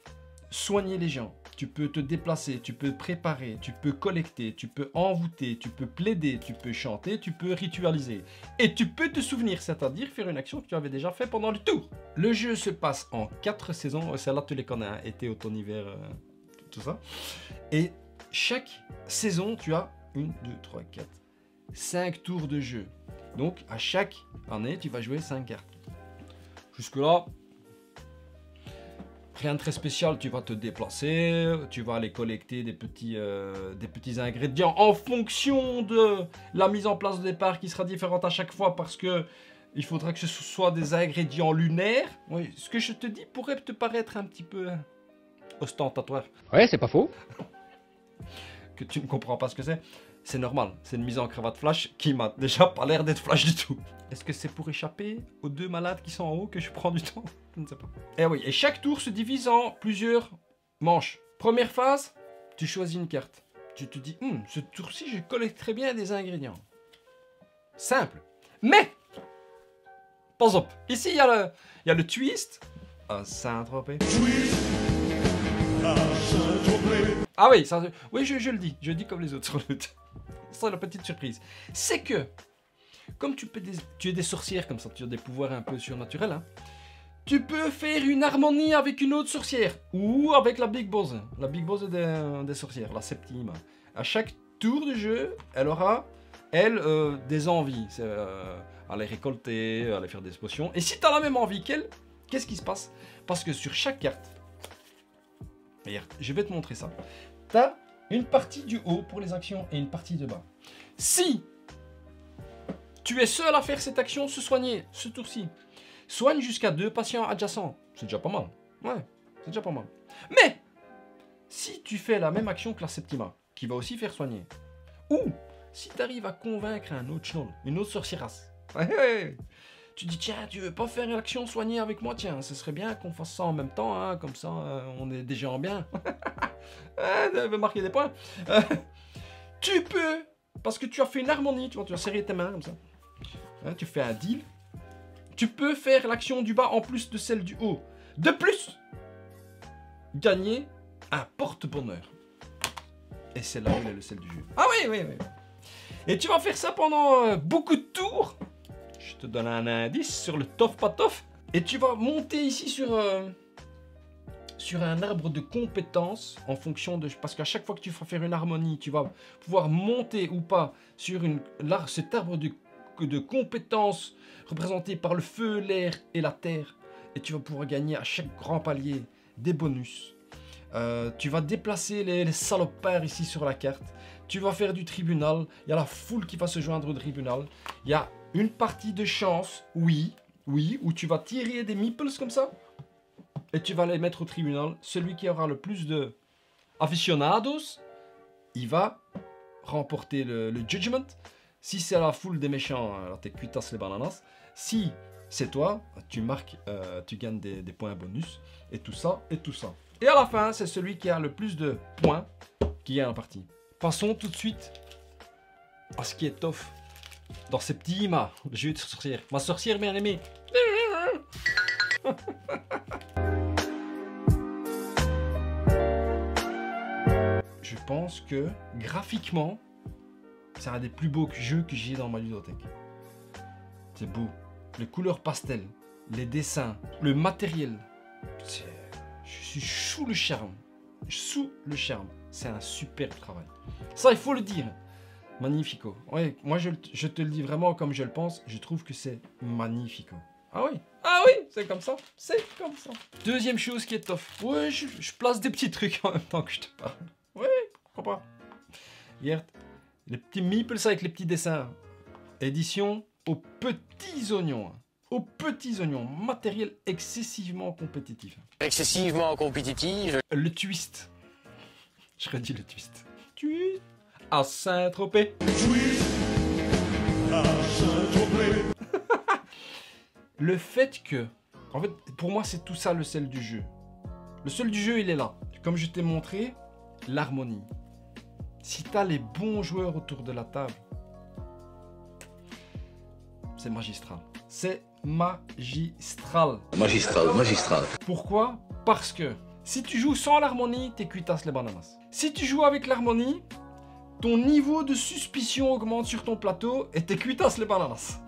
soigner les gens, tu peux te déplacer, tu peux préparer, tu peux collecter, tu peux envoûter, tu peux plaider, tu peux chanter, tu peux ritualiser. Et tu peux te souvenir, c'est-à-dire faire une action que tu avais déjà fait pendant le tour. Le jeu se passe en 4 saisons. Celle-là, tu les connais, hein, été, automne, hiver, tout ça. Et chaque saison, tu as 1, 2, 3, 4, 5 tours de jeu. Donc, à chaque année, tu vas jouer 5 cartes. Jusque-là, rien de très spécial. Tu vas te déplacer, tu vas aller collecter des petits ingrédients en fonction de la mise en place de départ qui sera différente à chaque fois parce que il faudra que ce soit des ingrédients lunaires. Oui, ce que je te dis pourrait te paraître un petit peu ostentatoire. Ouais, c'est pas faux. Que tu ne comprends pas ce que c'est. C'est normal, c'est une mise en cravate flash qui m'a déjà pas l'air d'être flash du tout. Est-ce que c'est pour échapper aux 2 malades qui sont en haut que je prends du temps? Je ne sais pas. Et oui, et chaque tour se divise en plusieurs manches. Première phase, tu choisis une carte. Tu te dis, ce tour-ci, je collecte très bien des ingrédients. Simple. Mais, pas up. Ici, il y a le twist. À Saint-Tropez. Ah oui, ça, oui je le dis. Je le dis comme les autres sur le... C'est la petite surprise. C'est que, comme tu es des sorcières comme ça, tu as des pouvoirs un peu surnaturels, hein, tu peux faire une harmonie avec une autre sorcière. Ou avec la Big Boss. La Big Boss des sorcières, la Septime. À chaque tour de jeu, elle aura, elle, des envies. À les récolter, à aller faire des potions. Et si tu as la même envie qu'elle, qu'est-ce qui se passe? Parce que sur chaque carte, regarde, je vais te montrer ça. Tu as une partie du haut pour les actions et une partie de bas. Si tu es seul à faire cette action, se soigner ce tour-ci, soigne jusqu'à 2 patients adjacents. C'est déjà pas mal. Ouais, c'est déjà pas mal. Mais si tu fais la même action que la Septima, qui va aussi faire soigner, ou si tu arrives à convaincre un autre schnoll, une autre sorcierasse, tu dis tiens, tu veux pas faire l'action soignée avec moi? Tiens, ce serait bien qu'on fasse ça en même temps, hein, comme ça on est déjà en bien. Tu veux marquer des points. Tu peux, parce que tu as fait une harmonie, tu as serré tes mains comme ça. Hein, tu fais un deal. Tu peux faire l'action du bas en plus de celle du haut. De plus, gagner un porte-bonheur. Et c'est là où est le sel du jeu. Ah oui. Et tu vas faire ça pendant beaucoup de tours. Je te donne un indice sur le tof pas tof. Et tu vas monter ici sur un arbre de compétences en fonction de... Parce qu'à chaque fois que tu vas faire une harmonie, tu vas pouvoir monter ou pas sur cet arbre de compétences représenté par le feu, l'air et la terre. Et tu vas pouvoir gagner à chaque grand palier des bonus. Tu vas déplacer les salopards ici sur la carte. Tu vas faire du tribunal. Il y a la foule qui va se joindre au tribunal. Il y a une partie de chance, oui, où tu vas tirer des meeples comme ça. Et tu vas les mettre au tribunal. Celui qui aura le plus de aficionados, il va remporter le judgment. Si c'est la foule des méchants, alors t'es cuitas les bananas. Si c'est toi, tu marques, tu gagnes des points bonus. Et tout ça, et tout ça. Et à la fin, c'est celui qui a le plus de points qui gagne la partie. Passons tout de suite à ce qui est tough dans ces petits le jeu de sorcière. Ma sorcière bien aimée. Je pense que graphiquement, c'est un des plus beaux jeux que j'ai dans ma ludothèque. C'est beau. Les couleurs pastel, les dessins, le matériel. Je suis sous le charme. Sous le charme. C'est un super travail. Ça, il faut le dire. Magnifico. Ouais, moi, je te le dis vraiment comme je le pense. Je trouve que c'est magnifico. Ah oui. Ah oui, c'est comme ça. C'est comme ça. Deuxième chose qui est tough. Ouais, je place des petits trucs en même temps que je te parle. Ouais, pourquoi pas. Regarde, les petits meeples avec les petits dessins. Édition aux petits oignons. Aux petits oignons. Matériel excessivement compétitif. Excessivement compétitif. Le twist. Je redis le twist. Twist. À Saint-Tropez. Le fait que... En fait, pour moi, c'est tout ça le sel du jeu. Le sel du jeu, il est là. Comme je t'ai montré, l'harmonie. Si tu as les bons joueurs autour de la table, c'est magistral. C'est magistral. Magistral. Pourquoi? Parce que si tu joues sans l'harmonie, t'es cuitas les bananas. Si tu joues avec l'harmonie, ton niveau de suspicion augmente sur ton plateau et t'es cuitas les bananas.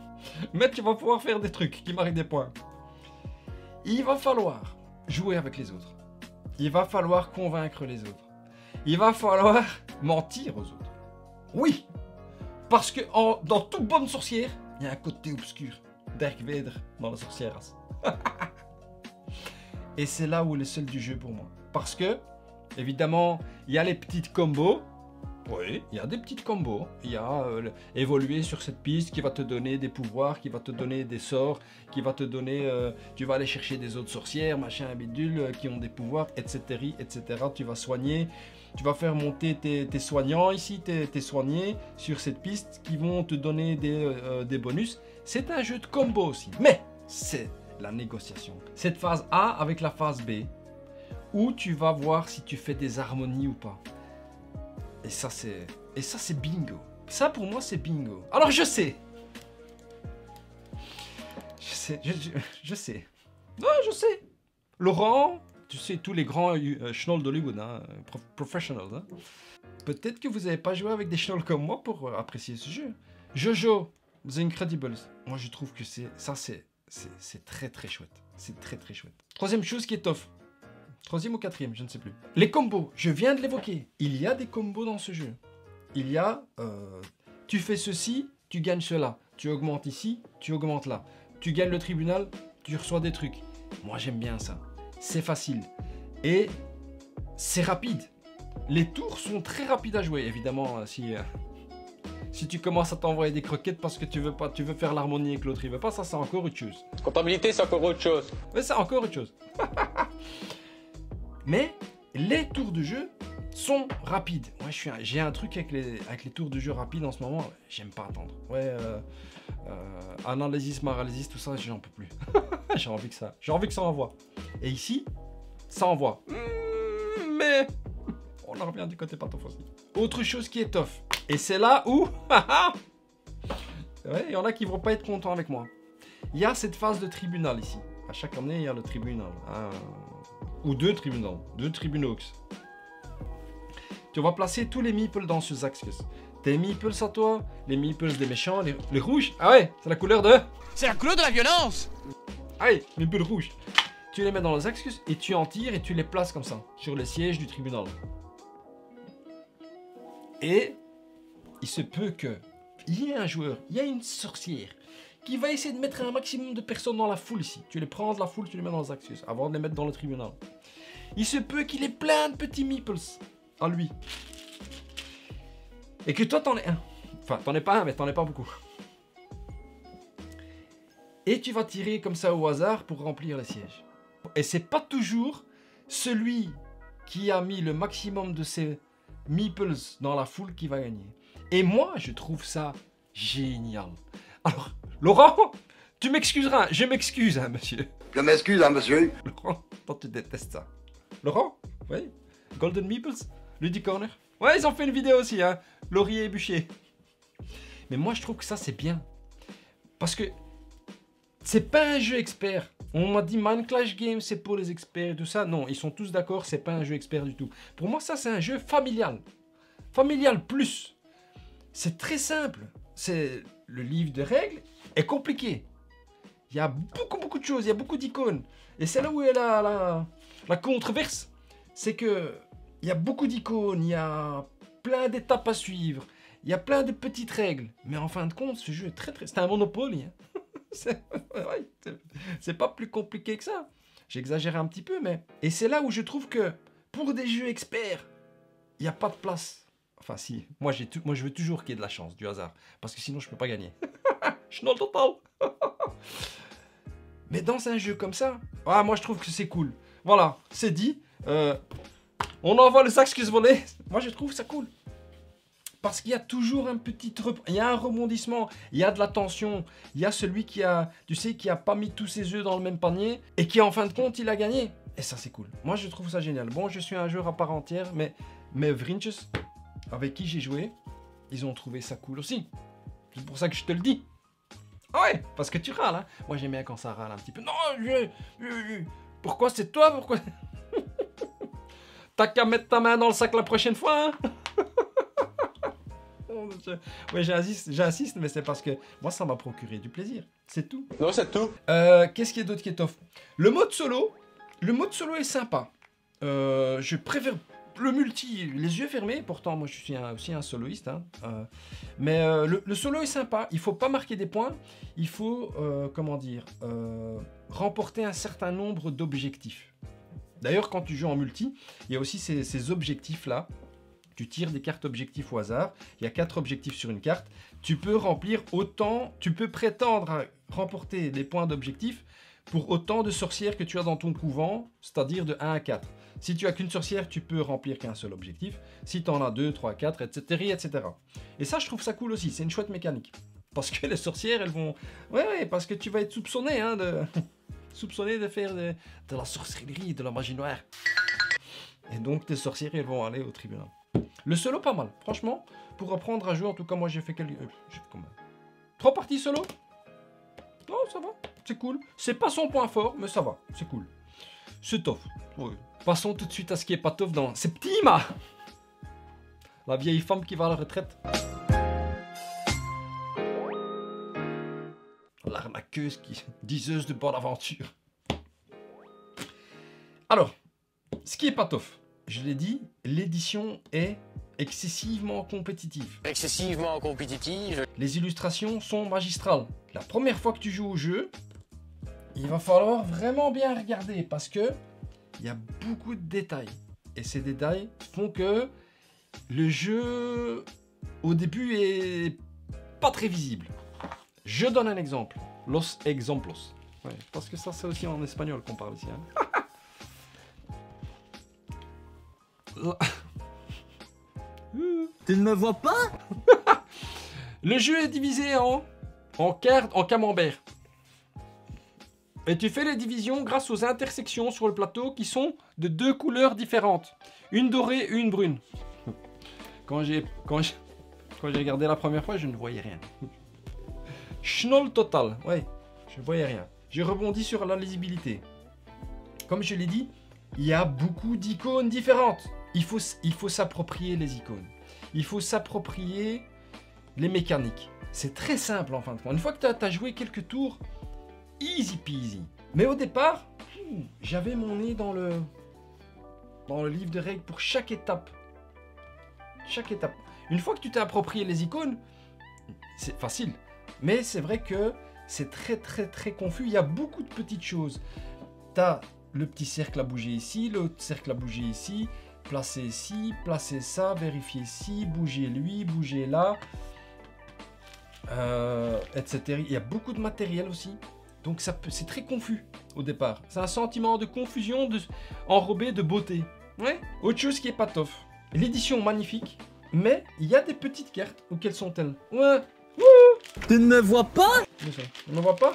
Mais tu vas pouvoir faire des trucs qui marquent des points. Il va falloir jouer avec les autres. Il va falloir convaincre les autres. Il va falloir mentir aux autres. Oui, parce que dans toute bonne sorcière, il y a un côté obscur. Dark Vader dans la sorcière. Et c'est là où est le seul du jeu pour moi. Parce que, évidemment, il y a les petites combos. Oui, il y a des petites combos. Il y a évoluer sur cette piste qui va te donner des pouvoirs, qui va te donner des sorts, qui va te donner... tu vas aller chercher des autres sorcières, machin, bidule, qui ont des pouvoirs, etc., etc. Tu vas soigner. Tu vas faire monter tes soignants ici, tes soignés sur cette piste qui vont te donner des bonus. C'est un jeu de combo aussi. Mais c'est la négociation. Cette phase A avec la phase B, où tu vas voir si tu fais des harmonies ou pas. Et ça c'est bingo. Ça pour moi c'est bingo. Alors je sais. Je sais. Non, je sais. Laurent, tu sais, tous les grands schnolls d'Hollywood, hein, professionals. Hein. Peut-être que vous n'avez pas joué avec des schnolls comme moi pour apprécier ce jeu. Jojo, The Incredibles. Moi je trouve que c'est très très chouette. C'est très très chouette. Troisième chose qui est tough. Troisième ou quatrième, je ne sais plus. Les combos, je viens de l'évoquer. Il y a des combos dans ce jeu. Il y a... tu fais ceci, tu gagnes cela. Tu augmentes ici, tu augmentes là. Tu gagnes le tribunal, tu reçois des trucs. Moi, j'aime bien ça. C'est facile. Et c'est rapide. Les tours sont très rapides à jouer. Évidemment, si tu commences à t'envoyer des croquettes parce que tu veux faire l'harmonie et que l'autre il veut pas, ça c'est encore autre chose. Comptabilité, c'est encore autre chose. Mais c'est encore autre chose. Mais les tours de jeu sont rapides. Moi, j'ai un truc avec les tours de jeu rapides en ce moment. J'aime pas attendre. Ouais, analysis, paralysis, tout ça, j'en peux plus. j'ai envie que ça envoie. Et ici, ça envoie. Mais on en revient du côté patof aussi. Autre chose qui est tough. Et c'est là où... ouais, il y en a qui vont pas être contents avec moi. Il y a cette phase de tribunal ici. À chaque année, il y a le tribunal. Ou deux tribunaux. Tu vas placer tous les meeples dans ce axis. Tes meeples à toi, les meeples des méchants, les rouges. Ah ouais, c'est la couleur de... C'est la couleur de la violence. Allez, meeples rouges. Tu les mets dans les axis et tu en tires et tu les places comme ça, sur le siège du tribunal. Et il se peut que il y ait un joueur, il y a une sorcière qui va essayer de mettre un maximum de personnes dans la foule ici. Tu les prends de la foule, tu les mets dans les axis avant de les mettre dans le tribunal. Il se peut qu'il ait plein de petits meeples à lui. Et que toi t'en aies un. Enfin, t'en aies pas un, mais t'en aies pas beaucoup. Et tu vas tirer comme ça au hasard pour remplir les sièges. Et c'est pas toujours celui qui a mis le maximum de ses meeples dans la foule qui va gagner. Et moi, je trouve ça génial. Alors, Laurent, tu m'excuseras. Je m'excuse, hein, monsieur. Je m'excuse, hein, monsieur. Laurent, toi, tu détestes ça. Laurent, oui. Golden Meeples, Luddy Corner. Ouais, ils ont fait une vidéo aussi, hein. Laurier et Bûcher. Mais moi, je trouve que ça, c'est bien. Parce que c'est pas un jeu expert. On m'a dit Mind Clash Games, c'est pour les experts et tout ça. Non, ils sont tous d'accord, c'est pas un jeu expert du tout. Pour moi, ça, c'est un jeu familial. Familial plus. C'est très simple. C'est le livre de règles est compliqué. Il y a beaucoup de choses, il y a beaucoup d'icônes. Et c'est là où est la controverse. C'est que il y a beaucoup d'icônes, il y a plein d'étapes à suivre, il y a plein de petites règles. Mais en fin de compte, ce jeu est très... C'est un Monopoly. Hein. C'est pas plus compliqué que ça. J'exagère un petit peu, mais... Et c'est là où je trouve que, pour des jeux experts, il n'y a pas de place. Enfin, si. Moi, je veux toujours qu'il y ait de la chance, du hasard. Parce que sinon, je peux pas gagner. Je suis dans le total. Mais dans un jeu comme ça, moi, je trouve que c'est cool. Voilà, c'est dit. On envoie le sac voler. Moi, je trouve ça cool. Parce qu'il y a toujours un petit... Il y a un rebondissement, il y a de la tension, il y a celui qui a, tu sais, qui a pas mis tous ses œufs dans le même panier et qui, en fin de compte, il a gagné. Et ça, c'est cool. Moi, je trouve ça génial. Bon, je suis un joueur à part entière, mais mes vriendjes, avec qui j'ai joué, ils ont trouvé ça cool aussi. C'est pour ça que je te le dis. Ah ouais, parce que tu râles, hein. Moi, j'aime bien quand ça râle un petit peu. Non, pourquoi c'est toi? Pourquoi? T'as qu'à mettre ta main dans le sac la prochaine fois, hein. Ouais, j'insiste, mais c'est parce que moi, ça m'a procuré du plaisir. C'est tout. Non, c'est tout. Qu'est-ce qu'il y a d'autre qui est tough? Le mode solo est sympa. Je préfère le multi, les yeux fermés. Pourtant, moi, je suis aussi un soloiste. Hein. Mais le solo est sympa. Il faut pas marquer des points. Il faut, remporter un certain nombre d'objectifs. D'ailleurs, quand tu joues en multi, il y a aussi ces objectifs-là. Tu tires des cartes objectifs au hasard. Il y a 4 objectifs sur une carte. Tu peux remplir autant... Tu peux prétendre à remporter les points d'objectifs pour autant de sorcières que tu as dans ton couvent, c'est-à-dire de 1 à 4. Si tu as qu'une sorcière, tu peux remplir qu'un seul objectif. Si tu en as 2, 3, 4, etc., etc. Et ça, je trouve ça cool aussi. C'est une chouette mécanique. Parce que les sorcières, elles vont... Ouais, parce que tu vas être soupçonné, hein, soupçonné de faire de la sorcellerie, de la magie noire. Et donc, tes sorcières, elles vont aller au tribunal. Le solo, pas mal. Franchement, pour apprendre à jouer, en tout cas, moi, j'ai fait quelques... 3 parties solo. Non, ça va. C'est cool. C'est pas son point fort, mais ça va. C'est cool. C'est tough. Ouais. Passons tout de suite à ce qui est pas tough dans Septima. La vieille femme qui va à la retraite. L'arnaqueuse qui... diseuse de bonne aventure. Alors, ce qui est pas tough, je l'ai dit, l'édition est excessivement compétitive. Excessivement compétitive. Les illustrations sont magistrales. La première fois que tu joues au jeu, il va falloir vraiment bien regarder parce que il y a beaucoup de détails. Et ces détails font que le jeu, au début, est pas très visible. Je donne un exemple. Los ejemplos. Ouais, parce que ça, c'est aussi en espagnol qu'on parle ici. Hein. Tu ne me vois pas? Le jeu est divisé en camembert. Et tu fais les divisions grâce aux intersections sur le plateau qui sont de 2 couleurs différentes. Une dorée et une brune. Quand j'ai regardé la première fois, je ne voyais rien. Schnoll total. Ouais, je ne voyais rien. J'ai rebondi sur la lisibilité. Comme je l'ai dit, il y a beaucoup d'icônes différentes. Il faut s'approprier les icônes. Il faut s'approprier les mécaniques. C'est très simple en fin de compte. Une fois que tu as joué quelques tours, easy peasy. Mais au départ, j'avais mon nez dans le livre de règles pour chaque étape. Chaque étape. Une fois que tu t'es approprié les icônes, c'est facile. Mais c'est vrai que c'est très confus. Il y a beaucoup de petites choses. Tu as le petit cercle à bouger ici, l'autre cercle à bouger ici, placer ici, placer ça, vérifier ici, bouger lui, bouger là, etc. Il y a beaucoup de matériel aussi. Donc c'est très confus au départ. C'est un sentiment de confusion enrobé de beauté. Ouais. Autre chose qui est pas tough. L'édition magnifique, mais il y a des petites cartes. Ou quelles sont-elles? Ouais. Tu ne me vois pas? On ne voit pas?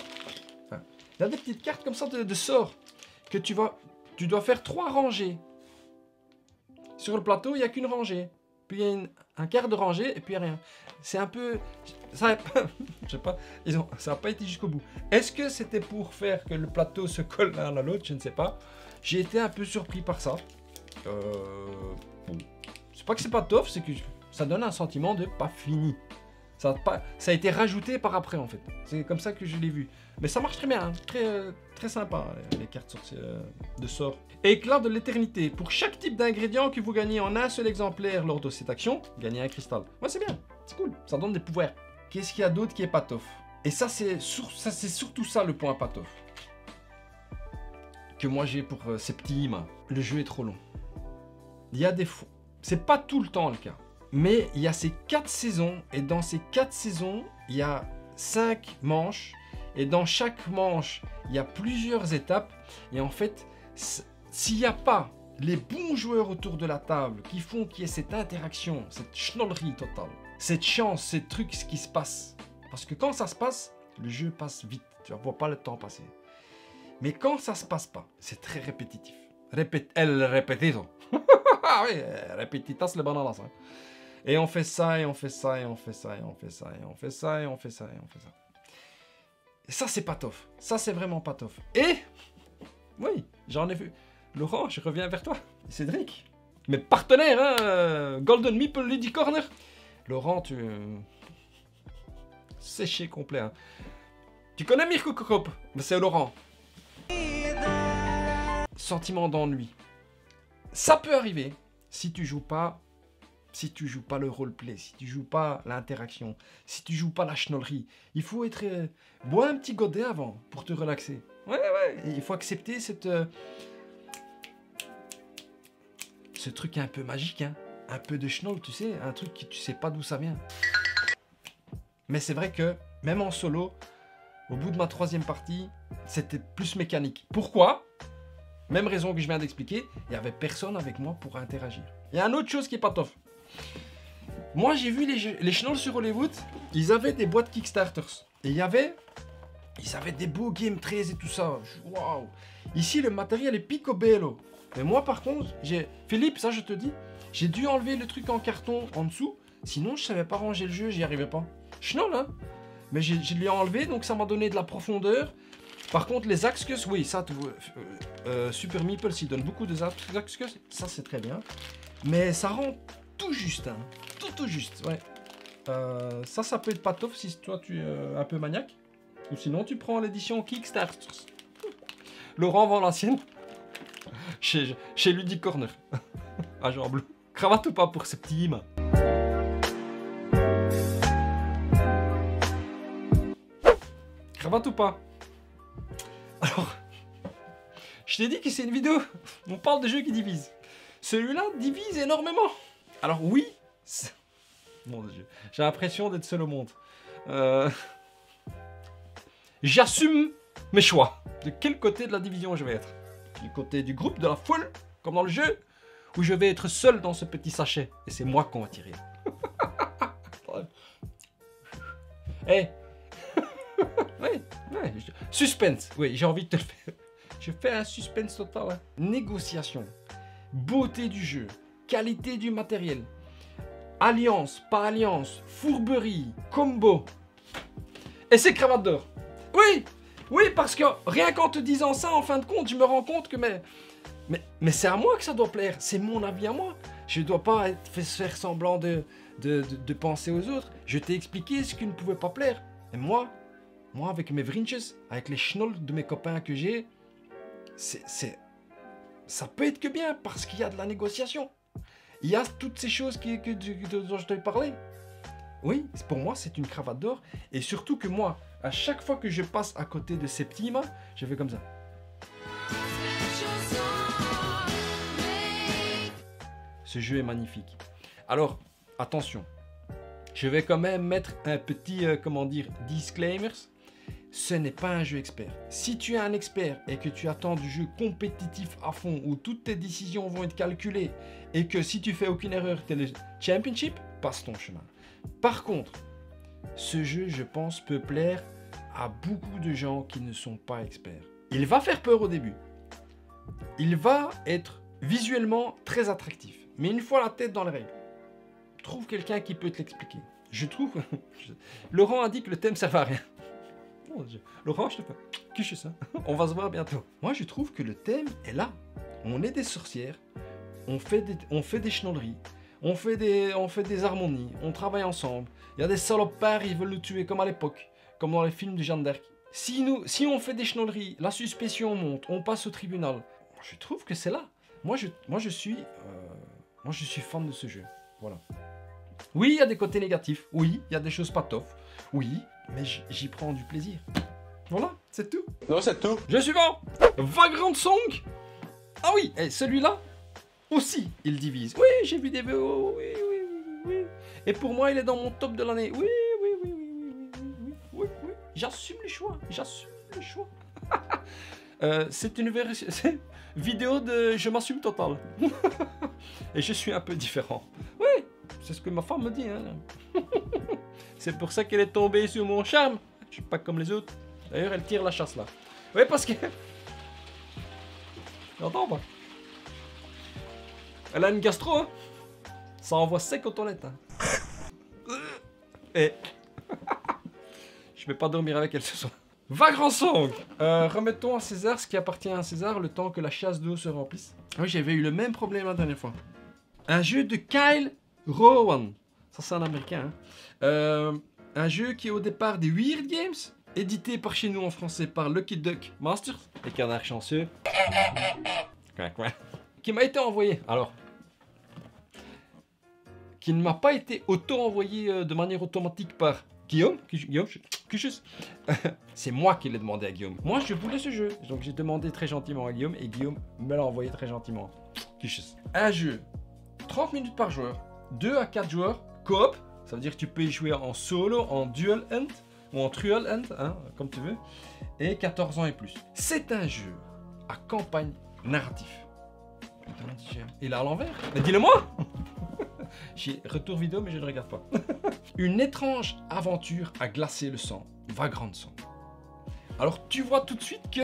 Enfin, il y a des petites cartes comme ça de sorts que tu dois faire 3 rangées. Sur le plateau, il n'y a qu'une rangée. Puis il y a un quart de rangée et puis il n'y a rien. C'est un peu... Ça, je sais pas, ça n'a pas été jusqu'au bout. Est-ce que c'était pour faire que le plateau se colle l'un à l'autre? Je ne sais pas. J'ai été un peu surpris par ça. Bon. C'est pas que c'est pas tough, c'est que ça donne un sentiment de pas fini. Ça a été rajouté par après en fait. C'est comme ça que je l'ai vu. Mais ça marche très bien, hein. Très sympa les cartes de sorts. Éclat de l'éternité. Pour chaque type d'ingrédient que vous gagnez en un seul exemplaire lors de cette action, gagnez un cristal. Ouais, c'est bien, c'est cool, ça donne des pouvoirs. Qu'est-ce qu'il y a d'autre qui est pas tough? Et ça, c'est surtout ça le point patof que moi j'ai pour ces petits humains. Le jeu est trop long. Il y a des fois, c'est pas tout le temps le cas, mais il y a ces 4 saisons, et dans ces 4 saisons, il y a 5 manches, et dans chaque manche, il y a plusieurs étapes, et en fait, s'il n'y a pas les bons joueurs autour de la table qui font qu'il y ait cette interaction, cette schnollerie totale, cette chance, ces trucs qui se passent, parce que quand ça se passe, le jeu passe vite, tu ne vois pas le temps passer. Mais quand ça se passe pas, c'est très répétitif. El repetido. Ah oui, repetitas le bananas. Hein. Et on fait ça, et on fait ça, et on fait ça, et on fait ça, et on fait ça, et on fait ça, et on fait ça. Et ça, c'est pas tof. Ça, c'est vraiment pas tof. Et, oui, j'en ai vu. Laurent, je reviens vers toi. Cédric, mes partenaires, hein, Golden Meeple, Lady Corner. Laurent, tu... séché complet. Hein. Tu connais Mirko Kokop? C'est Laurent. Sentiment d'ennui. Ça peut arriver si tu joues pas le roleplay, si tu joues pas l'interaction, si tu joues pas la schnollerie. Il faut être bois un petit godet avant pour te relaxer. Ouais. Et il faut accepter ce truc un peu magique, hein. Un peu de schnoll, tu sais, un truc que tu sais pas d'où ça vient. Mais c'est vrai que même en solo, au bout de ma 3e partie, c'était plus mécanique. Pourquoi ? Même raison que je viens d'expliquer, il n'y avait personne avec moi pour interagir. Il y a une autre chose qui est pas tof. Moi, j'ai vu les schnolls sur Hollywood, ils avaient des boîtes Kickstarters. Et ils avaient des beaux Game 13 et tout ça. Waouh! Ici, le matériel est picobello. Mais moi, par contre, Philippe, ça je te dis, j'ai dû enlever le truc en carton en dessous. Sinon, je savais pas ranger le jeu, j'y arrivais pas. Schnoll, hein? Mais je l'ai enlevé, donc ça m'a donné de la profondeur. Par contre, les Axcus, oui, ça, Super Meeple, s'il donne beaucoup de Axcus, ça c'est très bien. Mais ça rend tout juste, hein. Tout juste, ouais. Ça peut être pas top si toi tu es un peu maniaque. Ou sinon, tu prends l'édition Kickstarter. Laurent vend l'ancienne chez Ludic Corner. À Jean Bleu. Cravate ou pas pour ces petits humains? Cravate ou pas? Alors, je t'ai dit que c'est une vidéo, on parle de jeux qui divisent. Celui-là divise énormément. Alors oui, mon Dieu, j'ai l'impression d'être seul au monde. J'assume mes choix. De quel côté de la division je vais être? Du côté du groupe, de la foule, comme dans le jeu, ou je vais être seul dans ce petit sachet, et c'est moi qu'on va tirer. Hey. Ouais. Suspense, oui, j'ai envie de te le faire. Je fais un suspense total. Hein. Négociation, beauté du jeu, qualité du matériel, alliance, pas alliance, fourberie, combo. Et c'est cravate d'or. Oui, parce que rien qu'en te disant ça, en fin de compte, je me rends compte que mais c'est à moi que ça doit plaire. C'est mon avis à moi. Je ne dois pas faire semblant de penser aux autres. Je t'ai expliqué ce qui ne pouvait pas plaire. Et moi, avec mes vrinches, avec les schnolls de mes copains que j'ai, ça peut être que bien parce qu'il y a de la négociation. Il y a toutes ces choses dont je t'ai parlé. Oui, pour moi, c'est une cravate d'or. Et surtout que moi, à chaque fois que je passe à côté de ces petits humains, je fais comme ça. Ce jeu est magnifique. Alors, attention. Je vais quand même mettre un petit, disclaimer. Ce n'est pas un jeu expert. Si tu es un expert et que tu attends du jeu compétitif à fond, où toutes tes décisions vont être calculées, et que si tu fais aucune erreur, tu es le championship, passe ton chemin. Par contre, ce jeu, je pense, peut plaire à beaucoup de gens qui ne sont pas experts. Il va faire peur au début. Il va être visuellement très attractif. Mais une fois la tête dans les règles, trouve quelqu'un qui peut te l'expliquer. Je trouve... Laurent a dit que le thème ne servait à rien. Oh, Laurent, je te fais... Qu'est-ce que c'est ça? On va se voir bientôt. Moi, je trouve que le thème est là. On est des sorcières. On fait des schnolleries. On fait des harmonies. On travaille ensemble. Il y a des salopards, ils veulent nous tuer comme à l'époque. Comme dans les films de Jeanne d'Arc. Si on fait des schnolleries, la suspicion monte, on passe au tribunal. Je trouve que c'est là. Moi, je suis fan de ce jeu. Voilà. Oui, il y a des côtés négatifs. Oui, il y a des choses pas tough. Oui, mais j'y prends du plaisir. Voilà, c'est tout. Non, c'est tout. Jeu suivant. Vagrant Song. Ah oui, et celui-là aussi, il divise. Oui, j'ai vu des vidéos, oui. Et pour moi, il est dans mon top de l'année. Oui. J'assume le choix, c'est une vidéo de je m'assume total. Et je suis un peu différent. Oui, c'est ce que ma femme me dit. Hein. C'est pour ça qu'elle est tombée sur mon charme. Je suis pas comme les autres. D'ailleurs, elle tire la chasse là. Oui, parce que... J'entends pas. Elle a une gastro, hein. Ça envoie sec aux toilettes. Hein. Et... Je vais pas dormir avec elle ce soir. Vagrant Song. Remettons à César ce qui appartient à César le temps que la chasse d'eau se remplisse. Oui, j'avais eu le même problème la dernière fois. Un jeu de Kyle Rowan. Ça, c'est un américain. Hein. Un jeu qui est au départ des Weird Games, édité par chez nous en français par Lucky Duck Masters, les canards chanceux. Qui m'a été envoyé. Alors. Qui ne m'a pas été auto-envoyé de manière automatique par Guillaume. C'est moi qui l'ai demandé à Guillaume. Moi, je voulais ce jeu. Donc, j'ai demandé très gentiment à Guillaume et Guillaume me l'a envoyé très gentiment. Un jeu, 30 minutes par joueur, 2 à 4 joueurs, coop. Ça veut dire que tu peux y jouer en solo, en dual end ou en trial end, hein, comme tu veux. Et 14 ans et plus. C'est un jeu à campagne narratif. Il est à l'envers. Mais dis-le-moi. J'ai retour vidéo, mais je ne regarde pas. Une étrange aventure a glacé le sang. Vagrant Song. Alors, tu vois tout de suite que...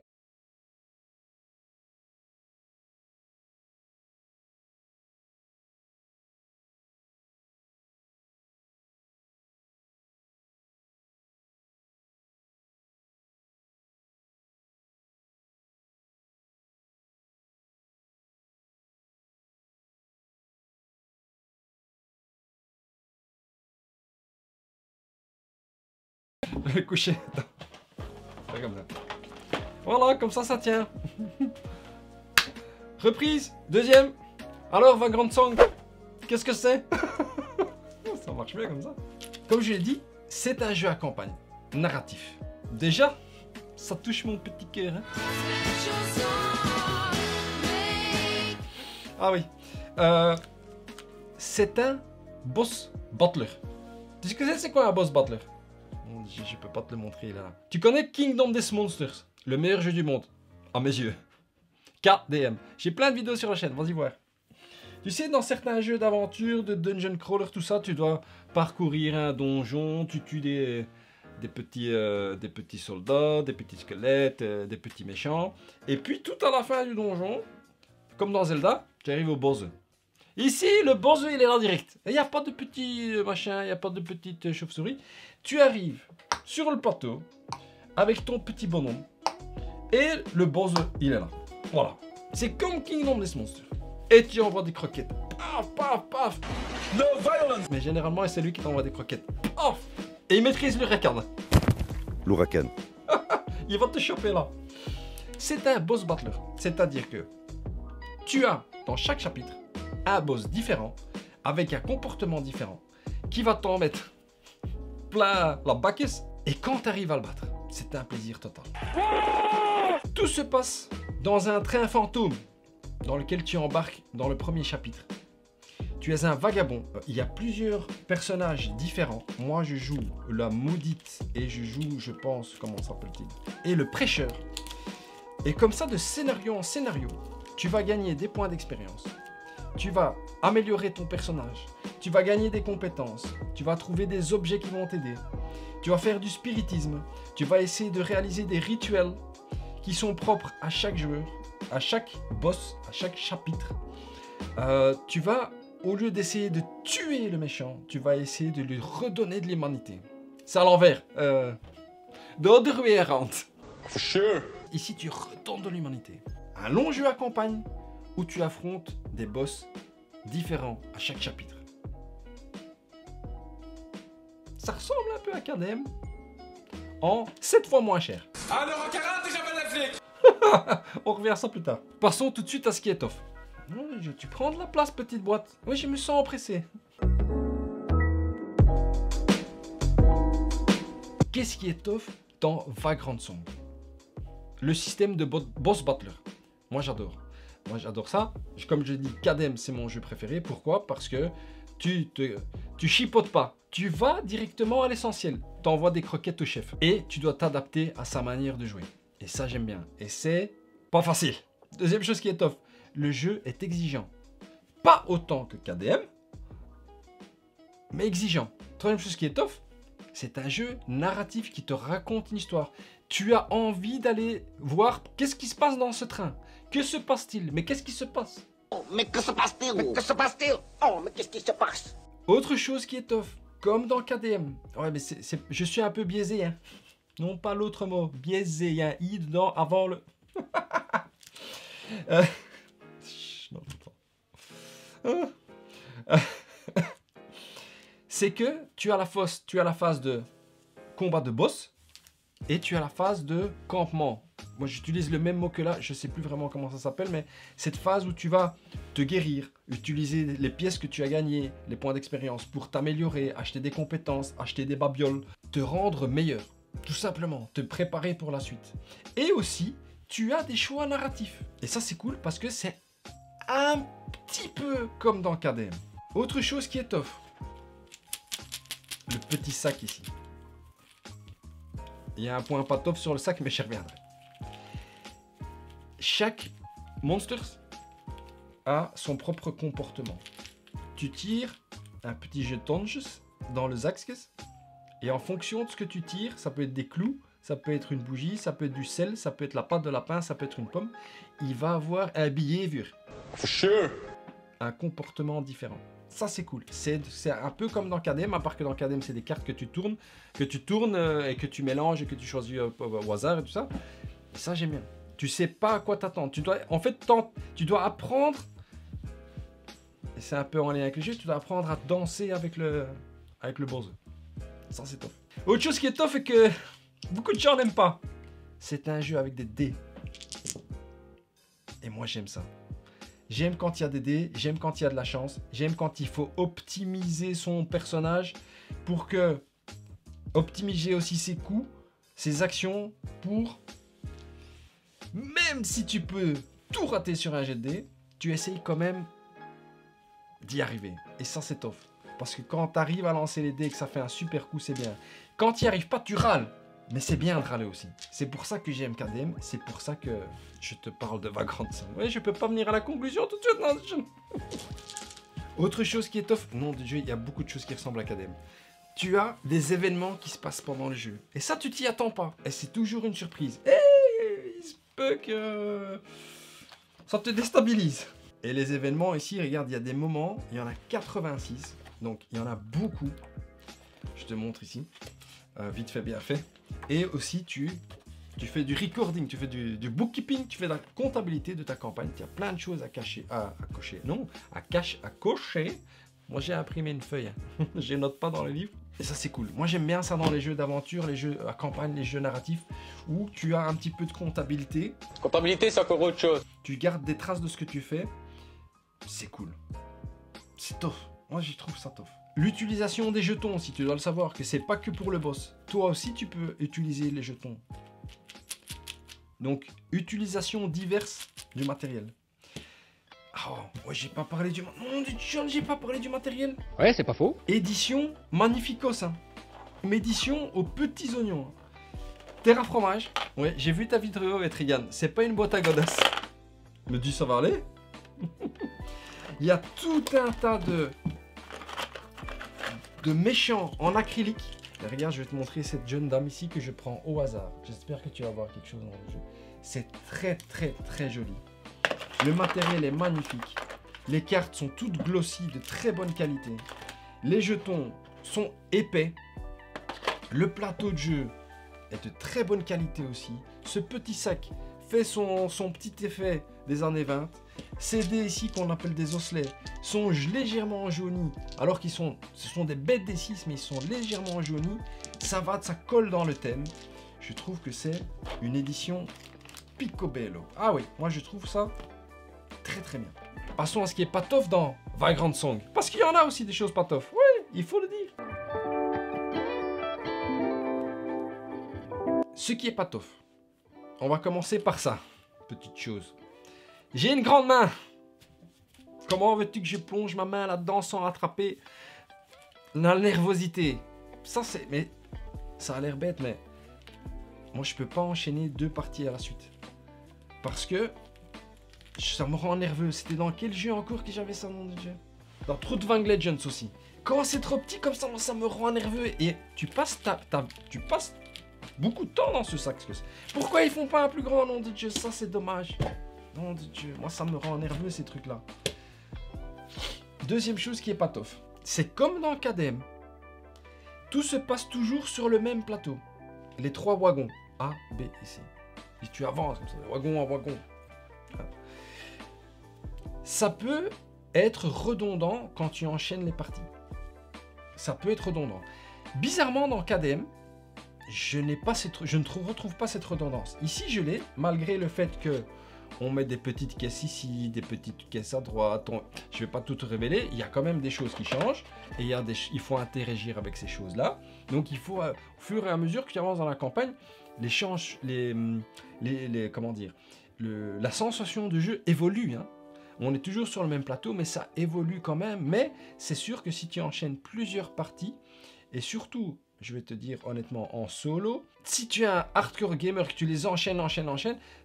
Le coucher. Pas comme ça. Voilà, comme ça tient. Reprise, deuxième. Alors, Vagrant Song, qu'est-ce que c'est? Ça marche bien comme ça. Comme je l'ai dit, c'est un jeu à campagne, narratif. Déjà, ça touche mon petit cœur. Hein. Ah oui. C'est un boss battler. Tu sais ce que c'est quoi un boss battler? Je peux pas te le montrer là. Tu connais Kingdom Death Monsters, le meilleur jeu du monde, à mes yeux. KDM. J'ai plein de vidéos sur la chaîne, vas-y voir. Tu sais, dans certains jeux d'aventure, de dungeon crawler, tout ça, tu dois parcourir un donjon, tu tues des petits soldats, des petits squelettes, des petits méchants. Et puis tout à la fin du donjon, comme dans Zelda, tu arrives au boss. Ici, le boss, il est là direct. Il n'y a pas de petits machins, il n'y a pas de petites chauves-souris. Tu arrives sur le plateau avec ton petit bonhomme et le boss, il est là. Voilà. C'est comme Kingdom Death Monsters. Et tu envoies des croquettes. Paf, paf, paf. No violence. Mais généralement, c'est lui qui t'envoie des croquettes. Paf. Et il maîtrise l'huracan. L'huracan. Il va te choper là. C'est un boss battler. C'est-à-dire que tu as dans chaque chapitre un boss différent, avec un comportement différent, qui va t'en mettre plein la baquette. Et quand tu arrives à le battre, c'est un plaisir total. Tout se passe dans un train fantôme, dans lequel tu embarques dans le premier chapitre. Tu es un vagabond. Il y a plusieurs personnages différents. Moi, je joue la maudite et je joue, je pense, comment s'appelle-t-il, et le prêcheur. Et comme ça, de scénario en scénario, tu vas gagner des points d'expérience. Tu vas améliorer ton personnage, tu vas gagner des compétences, tu vas trouver des objets qui vont t'aider, tu vas faire du spiritisme, tu vas essayer de réaliser des rituels qui sont propres à chaque joueur, à chaque boss, à chaque chapitre. Tu vas, au lieu d'essayer de tuer le méchant, tu vas essayer de lui redonner de l'humanité. C'est à l'envers. The other way around. For sure. Ici, tu redonnes de l'humanité. Un long jeu à campagne, où tu affrontes des boss différents à chaque chapitre. Ça ressemble un peu à KDM en 7 fois moins cher. 1,40€ et j'appelle la flic. On revient à ça plus tard. Passons tout de suite à ce qui est tough. Tu prends de la place, petite boîte. Oui, je me sens empressé. Qu'est-ce qui est tough dans Vagrant Song? Le système de boss battler. Moi j'adore. Moi j'adore ça. Comme je dis, KDM c'est mon jeu préféré. Pourquoi? Parce que tu chipotes pas. Tu vas directement à l'essentiel. Tu envoies des croquettes au chef. Et tu dois t'adapter à sa manière de jouer. Et ça j'aime bien. Et c'est pas facile. Deuxième chose qui est tough. Le jeu est exigeant. Pas autant que KDM, mais exigeant. Troisième chose qui est tough, c'est un jeu narratif qui te raconte une histoire. Tu as envie d'aller voir qu'est-ce qui se passe dans ce train. Que se passe-t-il? Mais qu'est-ce qui se passe? Oh, mais que se passe-t-il? Mais que se passe-t-il? Oh, mais qu'est-ce qui se passe? Autre chose qui est tough, comme dans KDM. Ouais, mais je suis un peu biaisé, hein. Non, pas l'autre mot. Biaisé, il y a un i dedans avant le... non, c'est que tu as la phase de combat de boss et tu as la phase de campement. Moi j'utilise le même mot que là, je sais plus vraiment comment ça s'appelle, mais cette phase où tu vas te guérir, utiliser les pièces que tu as gagnées, les points d'expérience pour t'améliorer, acheter des compétences, acheter des babioles, te rendre meilleur, tout simplement, te préparer pour la suite. Et aussi, tu as des choix narratifs. Et ça c'est cool parce que c'est un petit peu comme dans KDM. Autre chose qui est tough, le petit sac ici. Il y a un point pas tough sur le sac, mais j'y reviendrai. Chaque Monsters a son propre comportement. Tu tires un petit jeton dans le sac et en fonction de ce que tu tires, ça peut être des clous, ça peut être une bougie, ça peut être du sel, ça peut être la pâte de lapin, ça peut être une pomme. Il va avoir un behavior. For sure. Un comportement différent. Ça c'est cool. C'est un peu comme dans KDM, à part que dans KDM c'est des cartes que tu tournes et que tu mélanges et que tu choisis au hasard et tout ça. Et ça j'aime bien. Tu sais pas à quoi t'attendre. Tu dois apprendre. Et c'est un peu en lien avec le jeu. Tu dois apprendre à danser avec le boss. Ça c'est tough. Autre chose qui est tough et que beaucoup de gens n'aiment pas. C'est un jeu avec des dés. Et moi j'aime ça. J'aime quand il y a des dés, j'aime quand il y a de la chance, j'aime quand il faut optimiser son personnage pour que... Optimiser aussi ses coups, ses actions pour... Même si tu peux tout rater sur un jet de dés, tu essayes quand même d'y arriver. Et ça c'est tough. Parce que quand tu arrives à lancer les dés et que ça fait un super coup, c'est bien. Quand tu n'y arrives pas, tu râles. Mais c'est bien de râler aussi. C'est pour ça que j'aime KDM. C'est pour ça que je te parle de Vagrant Song. Ouais, je peux pas venir à la conclusion tout de suite. Non, Autre chose qui est tough. Non, de jeu, il y a beaucoup de choses qui ressemblent à KDM. Tu as des événements qui se passent pendant le jeu. Et ça, tu t'y attends pas. Et c'est toujours une surprise. Et il se peut que ça te déstabilise. Et les événements ici, regarde, il y a des moments. Il y en a 86. Donc, il y en a beaucoup. Je te montre ici. Vite fait, bien fait. Et aussi, tu fais du recording, tu fais du bookkeeping, tu fais de la comptabilité de ta campagne. Tu as plein de choses à cacher, à cocher. Non, à cocher. Moi, j'ai imprimé une feuille. Je note pas dans le livre. Et ça, c'est cool. Moi, j'aime bien ça dans les jeux d'aventure, les jeux à campagne, les jeux narratifs, où tu as un petit peu de comptabilité. Comptabilité, c'est encore autre chose. Tu gardes des traces de ce que tu fais. C'est cool. C'est tough. Moi, j'y trouve ça tough. L'utilisation des jetons, si tu dois le savoir, que c'est pas que pour le boss. Toi aussi, tu peux utiliser les jetons. Donc, utilisation diverse du matériel. Oh, ouais, j'ai pas parlé du... Non, j'ai pas parlé du matériel. Ouais, c'est pas faux. Édition magnificos, hein. Une édition aux petits oignons. Terra fromage. Ouais, j'ai vu ta vidéo, Etrigan. C'est pas une boîte à godasses. Me dis, ça va aller. Il y a tout un tas de méchants en acrylique. Et regarde, je vais te montrer cette jeune dame ici que je prends au hasard. J'espère que tu vas voir quelque chose dans le jeu. C'est très très très joli. Le matériel est magnifique. Les cartes sont toutes glossy, de très bonne qualité. Les jetons sont épais. Le plateau de jeu est de très bonne qualité aussi. Ce petit sac fait son petit effet des années 20. Ces dés ici qu'on appelle des osselets sont légèrement jaunis, alors ce sont des bêtes des 6, mais ils sont légèrement jaunis. Ça colle dans le thème. Je trouve que c'est une édition picobello. Ah oui, moi je trouve ça très très bien. Passons à ce qui est pas tough dans Vagrant Song, parce qu'il y en a aussi des choses pas tough. Oui, il faut le dire. Ce qui est pas tof. On va commencer par ça. Petite chose. J'ai une grande main. Comment veux-tu que je plonge ma main là-dedans sans attraper la nervosité? Ça c'est... Mais ça a l'air bête, mais... Moi je peux pas enchaîner 2 parties à la suite. Parce que... Ça me rend nerveux. C'était dans quel jeu encore que j'avais ça, nom de Dieu? Dans Truthvang Legends aussi. Quand c'est trop petit comme ça me rend nerveux. Et tu passes tu passes beaucoup de temps dans ce sac. Pourquoi ils font pas un plus grand, nom de Dieu? Ça c'est dommage. Nom de Dieu, moi ça me rend nerveux ces trucs là. Deuxième chose qui est pas tof. C'est comme dans KDM. Tout se passe toujours sur le même plateau. Les 3 wagons. A, B et C. Et tu avances comme ça, wagon à wagon. Ça peut être redondant quand tu enchaînes les parties. Ça peut être redondant. Bizarrement, dans KDM, je ne retrouve pas cette redondance. Ici, je l'ai, malgré le fait que on met des petites caisses ici, des petites caisses à droite. Je ne vais pas tout te révéler. Il y a quand même des choses qui changent. Et il faut interagir avec ces choses-là. Donc, il faut, au fur et à mesure que tu avances dans la campagne, comment dire, la sensation de jeu évolue. Hein. On est toujours sur le même plateau, mais ça évolue quand même. Mais c'est sûr que si tu enchaînes plusieurs parties, et surtout, je vais te dire honnêtement, en solo, si tu es un hardcore gamer, que tu les enchaînes,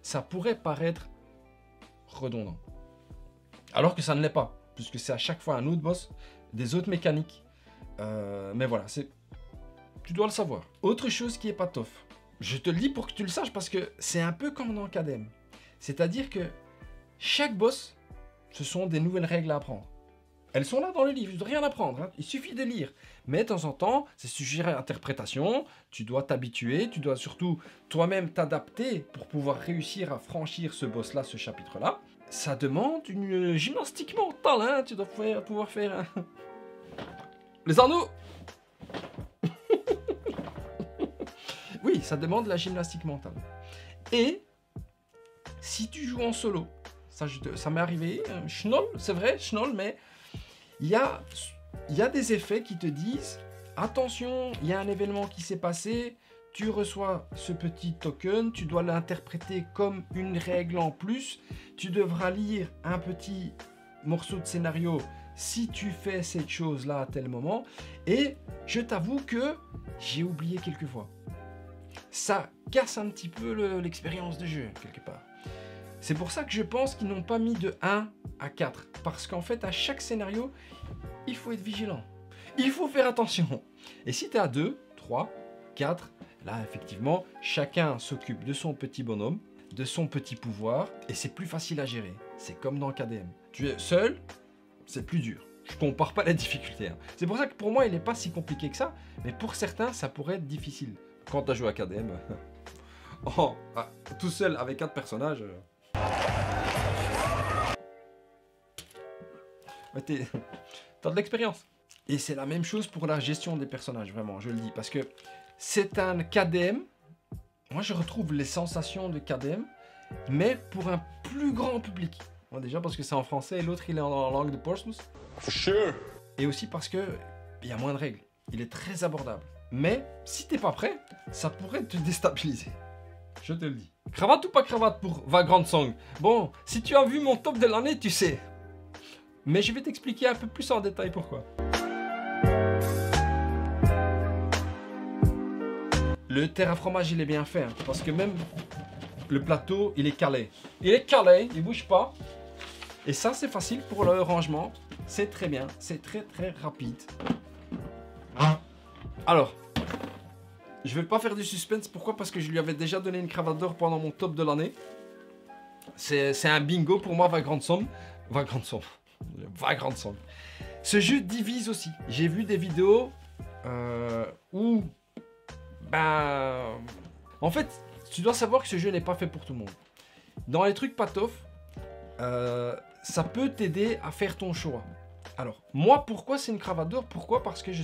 ça pourrait paraître redondant. Alors que ça ne l'est pas, puisque c'est à chaque fois un autre boss, des autres mécaniques. Mais voilà, tu dois le savoir. Autre chose qui est pas tof. Je te le dis pour que tu le saches, parce que c'est un peu comme dans KDM. C'est-à-dire que chaque boss, ce sont des nouvelles règles à apprendre. Elles sont là dans le livre, tu ne dois rien apprendre, hein. Il suffit de lire. Mais de temps en temps, c'est sujet à interprétation, tu dois t'habituer, tu dois surtout toi-même t'adapter pour pouvoir réussir à franchir ce boss-là, ce chapitre-là. Ça demande une gymnastique mentale, hein. Tu dois pouvoir faire... Les anneaux. Oui, ça demande la gymnastique mentale. Et si tu joues en solo, ça m'est arrivé, schnoll, c'est vrai, schnoll, mais il y a des effets qui te disent attention, il y a un événement qui s'est passé, tu reçois ce petit token, tu dois l'interpréter comme une règle en plus, tu devras lire un petit morceau de scénario si tu fais cette chose-là à tel moment, et je t'avoue que j'ai oublié quelques fois. Ça casse un petit peu l'expérience de jeu, quelque part. C'est pour ça que je pense qu'ils n'ont pas mis de 1 à 4. Parce qu'en fait, à chaque scénario, il faut être vigilant. Il faut faire attention. Et si tu es à 2, 3, 4, là, effectivement, chacun s'occupe de son petit bonhomme, de son petit pouvoir, et c'est plus facile à gérer. C'est comme dans KDM. Tu es seul, c'est plus dur. Je compare pas la difficulté. Hein. C'est pour ça que pour moi, il n'est pas si compliqué que ça. Mais pour certains, ça pourrait être difficile. Quand tu as joué à KDM, tout seul avec 4 personnages... T'as de l'expérience. Et c'est la même chose pour la gestion des personnages, vraiment, je le dis. Parce que c'est un KDM. Moi, je retrouve les sensations de KDM, mais pour un plus grand public. Bon, déjà parce que c'est en français et l'autre, il est en langue de Portsmouth. For sure. Et aussi parce que il y a moins de règles. Il est très abordable. Mais si t'es pas prêt, ça pourrait te déstabiliser. Je te le dis. Cravate ou pas cravate pour Vagrant Song? Bon, si tu as vu mon top de l'année, tu sais. Mais je vais t'expliquer un peu plus en détail pourquoi. Le terraformage, il est bien fait. Hein, parce que même le plateau, il est calé. Il est calé, il bouge pas. Et ça, c'est facile pour le rangement. C'est très bien. C'est très très rapide. Alors, je vais pas faire du suspense. Pourquoi? Parce que je lui avais déjà donné une cravate d'or pendant mon top de l'année. C'est un bingo pour moi, Vagrant Song. Vagrant Song. Vagrant Song. Ce jeu divise aussi. J'ai vu des vidéos où... en fait, tu dois savoir que ce jeu n'est pas fait pour tout le monde. Dans les trucs pas tof, ça peut t'aider à faire ton choix. Alors, moi, pourquoi c'est une cravate d'or? Pourquoi? Parce que je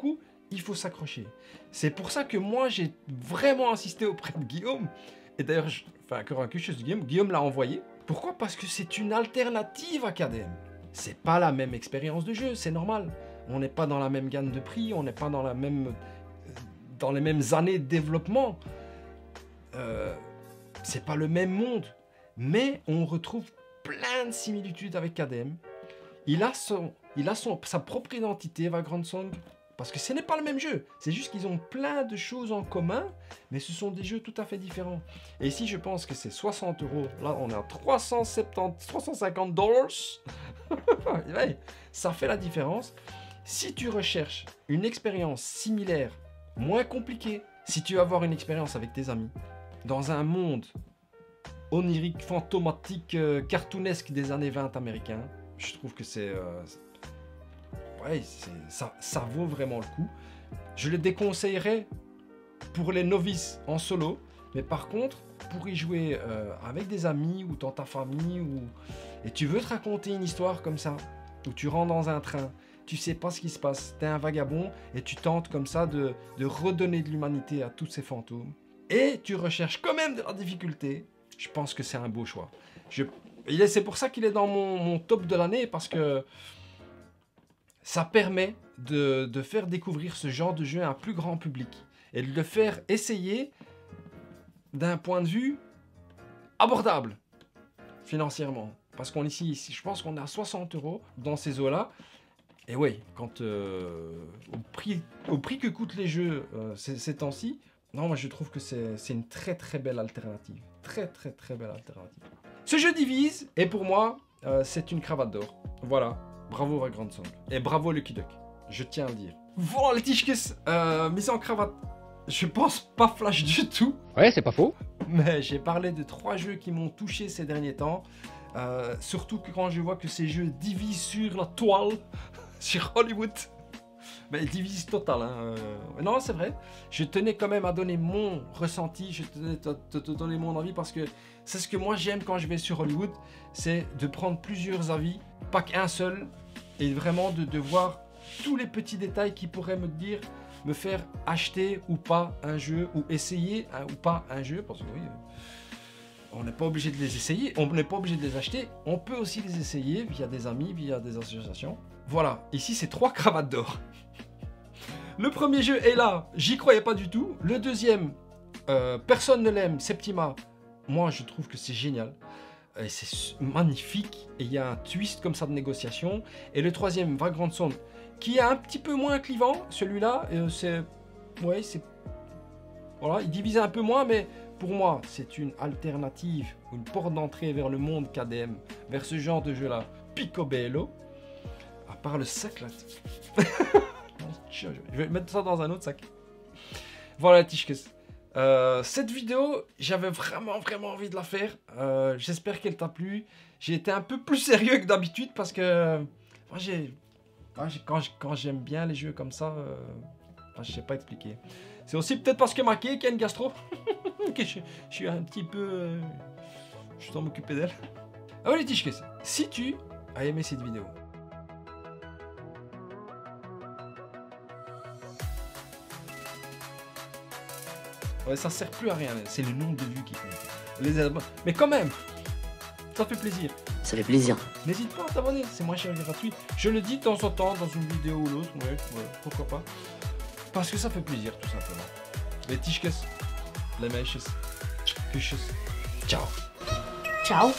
coup, il faut s'accrocher. C'est pour ça que moi, j'ai vraiment insisté auprès de Guillaume. Et d'ailleurs, encore quelque chose de Guillaume. Guillaume l'a envoyé. Pourquoi? Parce que c'est une alternative à KDM. C'est pas la même expérience de jeu, c'est normal. On n'est pas dans la même gamme de prix, on n'est pas dans les mêmes années de développement. C'est pas le même monde. Mais on retrouve plein de similitudes avec KDM. Il a sa propre identité, Vagrant Song. Parce que ce n'est pas le même jeu. C'est juste qu'ils ont plein de choses en commun, mais ce sont des jeux tout à fait différents. Et ici, je pense que c'est 60 €. Là, on est à 350 $. Ouais, ça fait la différence. Si tu recherches une expérience similaire, moins compliquée, si tu veux avoir une expérience avec tes amis, dans un monde onirique, fantomatique, cartoonesque des années 20 américains, je trouve que c'est... ouais, ça vaut vraiment le coup. Je le déconseillerais pour les novices en solo, mais par contre, pour y jouer avec des amis ou dans ta famille, et tu veux te raconter une histoire comme ça, où tu rentres dans un train, tu sais pas ce qui se passe, t'es un vagabond, et tu tentes comme ça de redonner de l'humanité à tous ces fantômes, et tu recherches quand même de la difficulté, je pense que c'est un beau choix. C'est pour ça qu'il est dans mon top de l'année, parce que ça permet de faire découvrir ce genre de jeu à un plus grand public et de le faire essayer d'un point de vue abordable financièrement. Parce qu'on ici, je pense qu'on est à 60 € dans ces eaux-là. Et oui, quand au prix que coûtent les jeux ces temps-ci, non, moi je trouve que c'est une très très belle alternative. Très très très belle alternative. Ce jeu divise et pour moi, c'est une cravate d'or. Voilà. Bravo Vagrant Song. Et bravo Lucky Duck. Je tiens à le dire. Voilà les Tischkes, mise en cravate. Je pense pas flash du tout. Ouais, c'est pas faux. Mais j'ai parlé de 3 jeux qui m'ont touché ces derniers temps. Surtout que quand je vois que ces jeux divisent sur la toile, sur Hollywood. Mais divisent total. Hein. Non, c'est vrai. Je tenais quand même à donner mon ressenti. Je tenais à te donner mon avis parce que c'est ce que moi j'aime quand je vais sur Hollywood. C'est de prendre plusieurs avis, pas qu'un seul. Et vraiment de voir tous les petits détails qui pourraient me faire acheter ou pas un jeu, ou essayer ou pas un jeu, parce que oui, on n'est pas obligé de les essayer, on n'est pas obligé de les acheter, on peut aussi les essayer via des amis, via des associations. Voilà, ici c'est 3 cravates d'or. Le premier jeu est là, j'y croyais pas du tout. Le deuxième, personne ne l'aime, Septima, moi je trouve que c'est génial. Et c'est magnifique, et il y a un twist comme ça de négociation. Et le troisième, Vagrant Song, qui est un petit peu moins clivant, celui-là, voilà, il divise un peu moins, mais pour moi, c'est une alternative, une porte d'entrée vers le monde KDM, vers ce genre de jeu-là, picobello, à part le sac là. Je vais mettre ça dans un autre sac. Voilà, Tischkes. Cette vidéo, j'avais vraiment envie de la faire. J'espère qu'elle t'a plu. J'ai été un peu plus sérieux que d'habitude parce que moi, quand j'aime bien les jeux comme ça, je sais pas expliquer. C'est aussi peut-être parce que ma cake a une gastro que je suis un petit peu... je dois m'occuper d'elle. Ah oui les Tischkes, si tu as aimé cette vidéo, ouais, ça sert plus à rien, c'est le nombre de vues qui compte. Mais quand même, ça fait plaisir. Ça fait plaisir. N'hésite pas à t'abonner, c'est moins cher et gratuit. Je le dis de temps en temps dans une vidéo ou l'autre, ouais, pourquoi pas. Parce que ça fait plaisir, tout simplement. Les Tischkes, les Meisches, Küches. Ciao. Ciao.